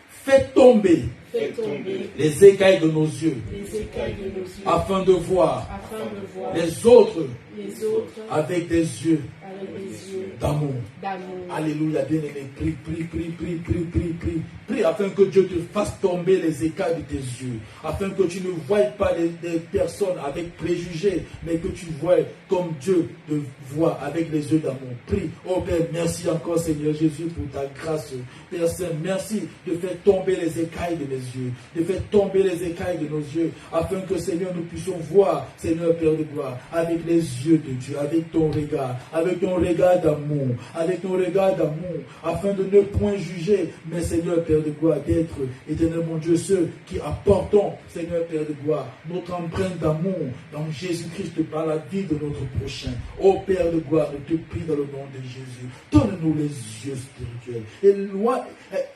fais tomber les écailles de nos yeux, afin de voir les autres avec des yeux d'amour. Alléluia, bien-aimé. Prie afin que Dieu te fasse tomber les écailles de tes yeux, afin que tu ne voies pas des personnes avec préjugés, mais que tu vois comme Dieu te voit avec les yeux d'amour. Prie. Oh Père, merci encore Seigneur Jésus pour ta grâce. Père Saint, merci de faire tomber les écailles de mes yeux, de faire tomber les écailles de nos yeux, afin que Seigneur nous puissions voir, Seigneur Père de gloire, avec les yeux de Dieu, avec ton regard d'amour, afin de ne point juger, mais Seigneur Père de gloire, d'être éternellement Dieu, ceux qui apportons, Seigneur Père de gloire, notre empreinte d'amour dans Jésus-Christ par la vie de notre prochain. Ô Père de gloire, je te prie dans le nom de Jésus, donne-nous les yeux spirituels, et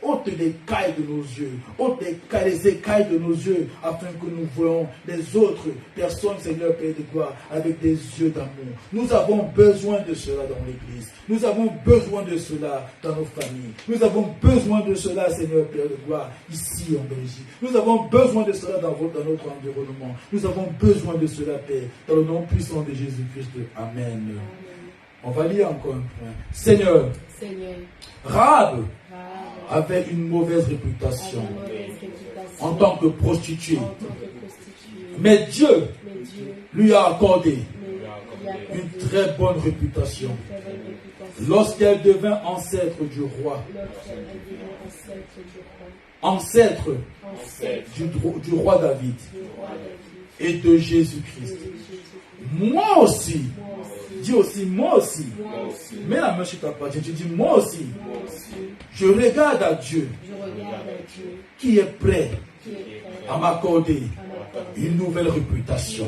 ôte les écailles de nos yeux, ôte les écailles de nos yeux, afin que nous voyons les autres personnes, Seigneur Père de gloire, avec des yeux d'amour. Nous avons besoin de cela dans l'Église. Nous avons besoin de cela dans nos familles. Nous avons besoin de cela, Seigneur Père de gloire, ici en Belgique. Nous avons besoin de cela dans notre environnement. Nous avons besoin de cela, Père, dans le nom puissant de Jésus-Christ. Amen. On va lire encore un point. Seigneur, Rahab avait une mauvaise réputation en tant que prostituée. Mais Dieu lui a accordé une très bonne réputation lorsqu'elle devint ancêtre du roi. Ancêtre du roi David et de Jésus-Christ. Moi aussi, dis aussi, moi aussi. Mets la main sur ta poitrine, tu dis, moi aussi. Je regarde à Dieu qui est prêt à m'accorder une nouvelle réputation.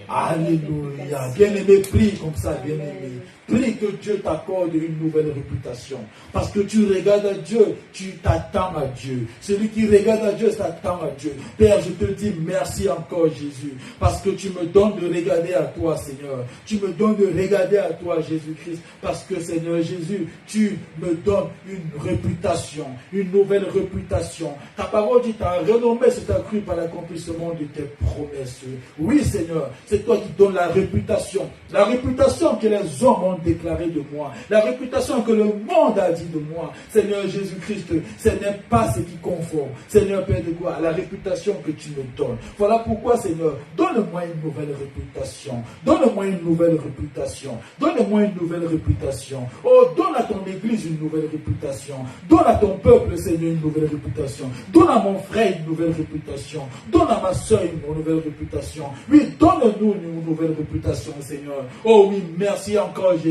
Alléluia. Bien-aimé, prie comme ça, bien-aimé. Prie que Dieu t'accorde une nouvelle réputation. Parce que tu regardes à Dieu, tu t'attends à Dieu. Celui qui regarde à Dieu s'attend à Dieu. Père, je te dis merci encore, Jésus. Parce que tu me donnes de regarder à toi, Seigneur. Tu me donnes de regarder à toi, Jésus-Christ. Parce que, Seigneur Jésus, tu me donnes une réputation, une nouvelle réputation. Ta parole dit, tu as renommé sur ta crue par l'accomplissement de tes promesses. Oui, Seigneur, c'est toi qui donnes la réputation. La réputation que les hommes ont déclaré de moi, la réputation que le monde a dit de moi, Seigneur Jésus-Christ, ce n'est pas ce qui conforme, Seigneur Père de gloire, la réputation que tu me donnes. Voilà pourquoi, Seigneur, donne-moi une nouvelle réputation, donne-moi une nouvelle réputation, donne-moi une nouvelle réputation. Oh, donne à ton église une nouvelle réputation, donne à ton peuple, Seigneur, une nouvelle réputation, donne à mon frère une nouvelle réputation, donne à ma soeur une nouvelle réputation. Oui, donne-nous une nouvelle réputation, Seigneur. Oh oui, merci encore, Jésus.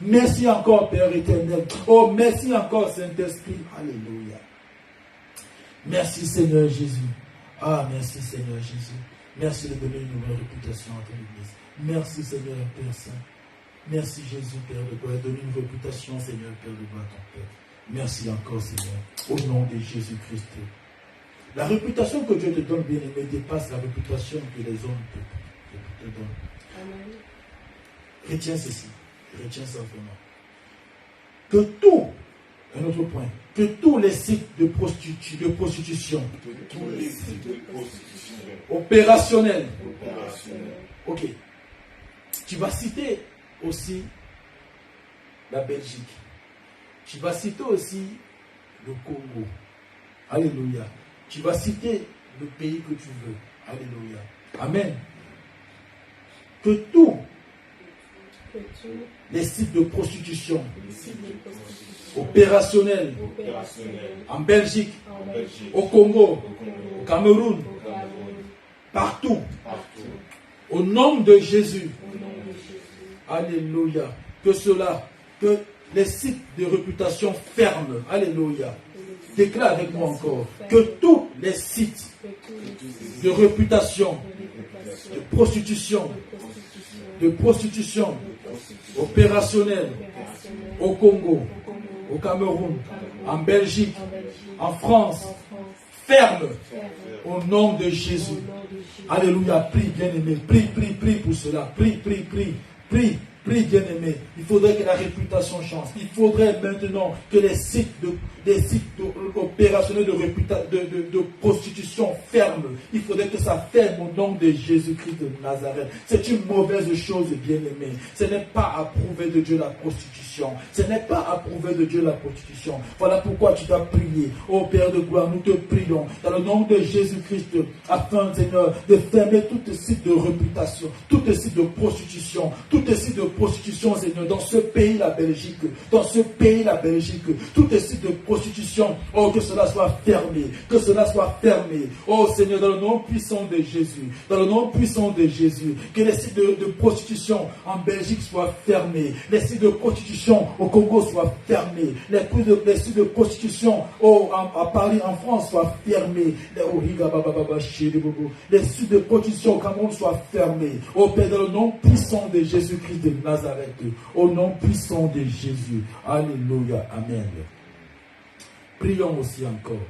Merci encore, Père éternel. Oh, merci encore, Saint-Esprit. Alléluia. Merci, Seigneur Jésus. Ah, merci, Seigneur Jésus. Merci de donner une nouvelle réputation à ton Église. Merci, Seigneur, Père Saint. Merci, Jésus, Père de gloire. Donne une réputation, Seigneur, Père de gloire, à ton Père. Merci encore, Seigneur. Au nom de Jésus-Christ. La réputation que Dieu te donne, bien-aimé, dépasse la réputation que les hommes te donnent. Amen. Retiens ceci. Retiens ça vraiment. Que tout, un autre point, que tous les sites de prostitution, opérationnels, ok, tu vas citer aussi la Belgique, tu vas citer aussi le Congo, alléluia, tu vas citer le pays que tu veux, alléluia, amen, que tous les sites de prostitution opérationnels en Belgique, au Congo, au Cameroun, partout, au nom de Jésus, alléluia, que les sites de réputation ferment, alléluia, déclare avec moi encore, que tous les sites de réputation, de prostitution opérationnelle au Congo, au Cameroun, en Belgique, en France, ferme au nom de Jésus. Alléluia, prie bien-aimé, prie pour cela, prie, bien-aimé. Il faudrait que la réputation change. Il faudrait maintenant que les sites opérationnels de prostitution ferment. Il faudrait que ça ferme au nom de Jésus-Christ de Nazareth. C'est une mauvaise chose, bien-aimé. Ce n'est pas approuvé de Dieu la prostitution. Ce n'est pas approuvé de Dieu la prostitution. Voilà pourquoi tu dois prier. Ô Père de gloire, nous te prions dans le nom de Jésus-Christ afin, Seigneur, de fermer tout site de réputation, tout site de prostitution, Seigneur, dans ce pays, la Belgique, tout site de prostitution, oh, que cela soit fermé, oh Seigneur, dans le nom puissant de Jésus, que les sites de prostitution en Belgique soient fermés, les sites de prostitution au Congo soient fermés, les sites de prostitution à Paris, en France, soient fermés, les sites de prostitution au Cameroun soient fermés, oh Père, dans le nom puissant de Jésus-Christ de Nazareth, au nom puissant de Jésus, alléluia, amen. Prions aussi encore.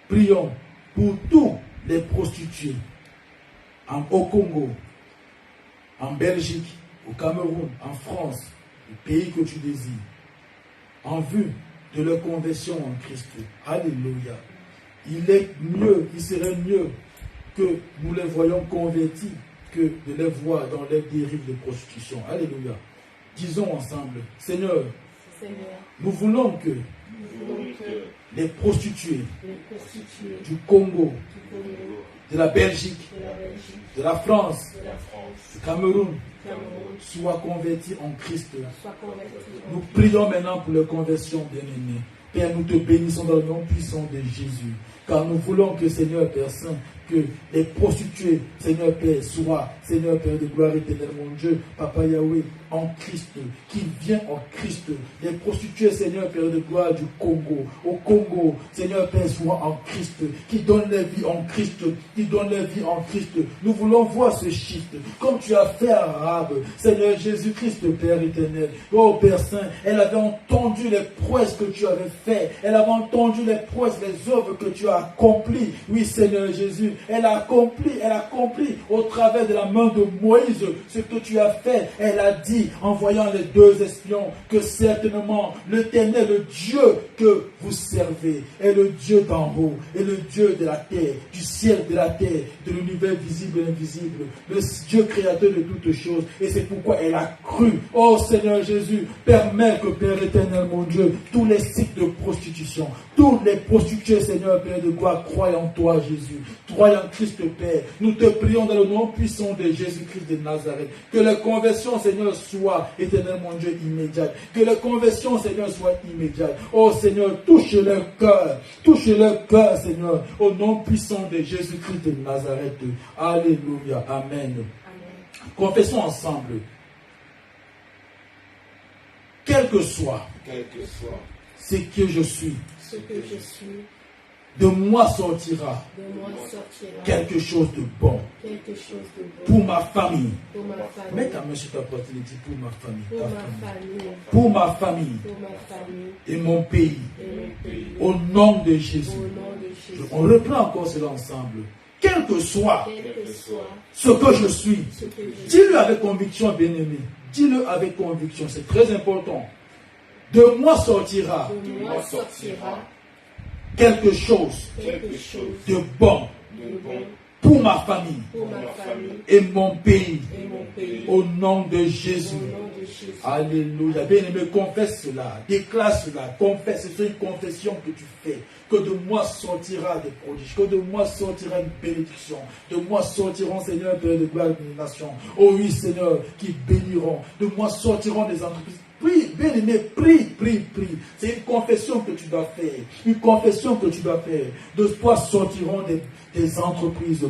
Prions pour tous les prostituées au Congo, en Belgique, au Cameroun, en France, le pays que tu désires, en vue de leur conversion en Christ. Alléluia. Il serait mieux que nous les voyions convertis que de les voir dans les dérives de prostitution. Alléluia. Disons ensemble, Seigneur, nous voulons que les prostituées du Congo, de la Belgique, de la France, du Cameroun, soient convertis en Christ. Nous prions maintenant pour leur conversion, bien-aimés. Père, nous te bénissons dans le nom puissant de Jésus. Car nous voulons que, Seigneur Père Saint, que les prostituées, Seigneur Père, soient, Seigneur Père de gloire éternelle, mon Dieu, Papa Yahweh, en Christ, qui vient en Christ. Les prostituées, Seigneur Père de gloire du Congo, au Congo, Seigneur Père, soient en Christ, qui donnent leur vie en Christ, Nous voulons voir ce shift, comme tu as fait à Rahab, Seigneur Jésus-Christ, Père éternel. Oh Père Saint, elle avait entendu les prouesses que tu avais fait, elle avait entendu les prouesses, les œuvres que tu as accomplies. Oui, Seigneur Jésus, elle a accompli au travers de la main de Moïse ce que tu as fait. Elle a dit, en voyant les deux espions, que certainement l'Éternel, le Dieu que vous servez, est le Dieu d'en haut, est le Dieu de la terre, du ciel, de la terre, de l'univers visible et invisible, le Dieu créateur de toutes choses. Et c'est pourquoi elle a cru. Oh Seigneur Jésus, permets que, Père éternel, mon Dieu, tous les sites de prostitution, tous les prostituées, Seigneur Père de gloire, croient en toi, Jésus. Croyons en Christ, Père. Nous te prions dans le nom puissant de Jésus-Christ de Nazareth. Que la conversion, Seigneur, soit, éternel mon Dieu, immédiate. Que la conversion, Seigneur, soit immédiate. Oh Seigneur, touche leur cœur, Seigneur, au nom puissant de Jésus-Christ de Nazareth. Alléluia. Amen. Confessons ensemble. Quel que soit ce que je suis, de moi sortira quelque chose de bon pour ma famille. Mets ta main sur ta poitrine et dis pour ma famille. Pour ma famille et mon pays. Au nom de Jésus. On reprend encore cela ensemble. Quel que soit ce que je suis, dis-le avec conviction, bien-aimé. Dis-le avec conviction, c'est très important. De moi sortira quelque chose de bon pour ma famille et mon pays. Au nom de Jésus. Alléluia. Bien-aimé, confesse cela. Déclare cela. Confesse. C'est une confession que tu fais. Que de moi sortira des prodiges. Que de moi sortira une bénédiction. De moi sortiront, Seigneur, Père de gloire des nations. Oh oui, Seigneur, qui béniront. De moi sortiront des entreprises. Prie, bien-aimé, prie. C'est une confession que tu dois faire. De toi sortiront des entreprises.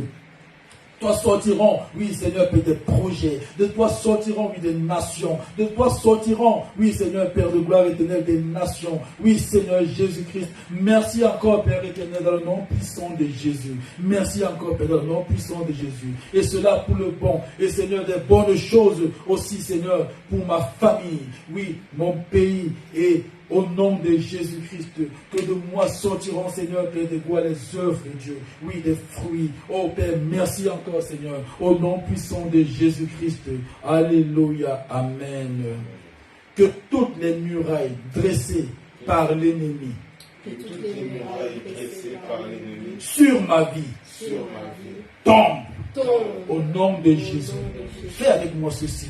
toi sortiront, oui Seigneur, Père, des projets. De toi sortiront, oui, des nations. De toi sortiront, oui Seigneur, Père de gloire éternelle, des nations. Oui Seigneur Jésus-Christ. Merci encore, Père éternel, dans le nom puissant de Jésus. Merci encore, Père, dans le nom puissant de Jésus. Et cela pour le bon. Et Seigneur, des bonnes choses aussi, Seigneur, pour ma famille. Oui, mon pays. Et au nom de Jésus-Christ, que de moi sortiront, Seigneur, Père de gloire, les œuvres de Dieu. Oui, des fruits. Oh Père, merci encore, Seigneur. Au nom puissant de Jésus-Christ. Alléluia. Amen. Que toutes les murailles dressées par l'ennemi sur ma vie tombent au nom de Jésus. Fais avec moi ceci.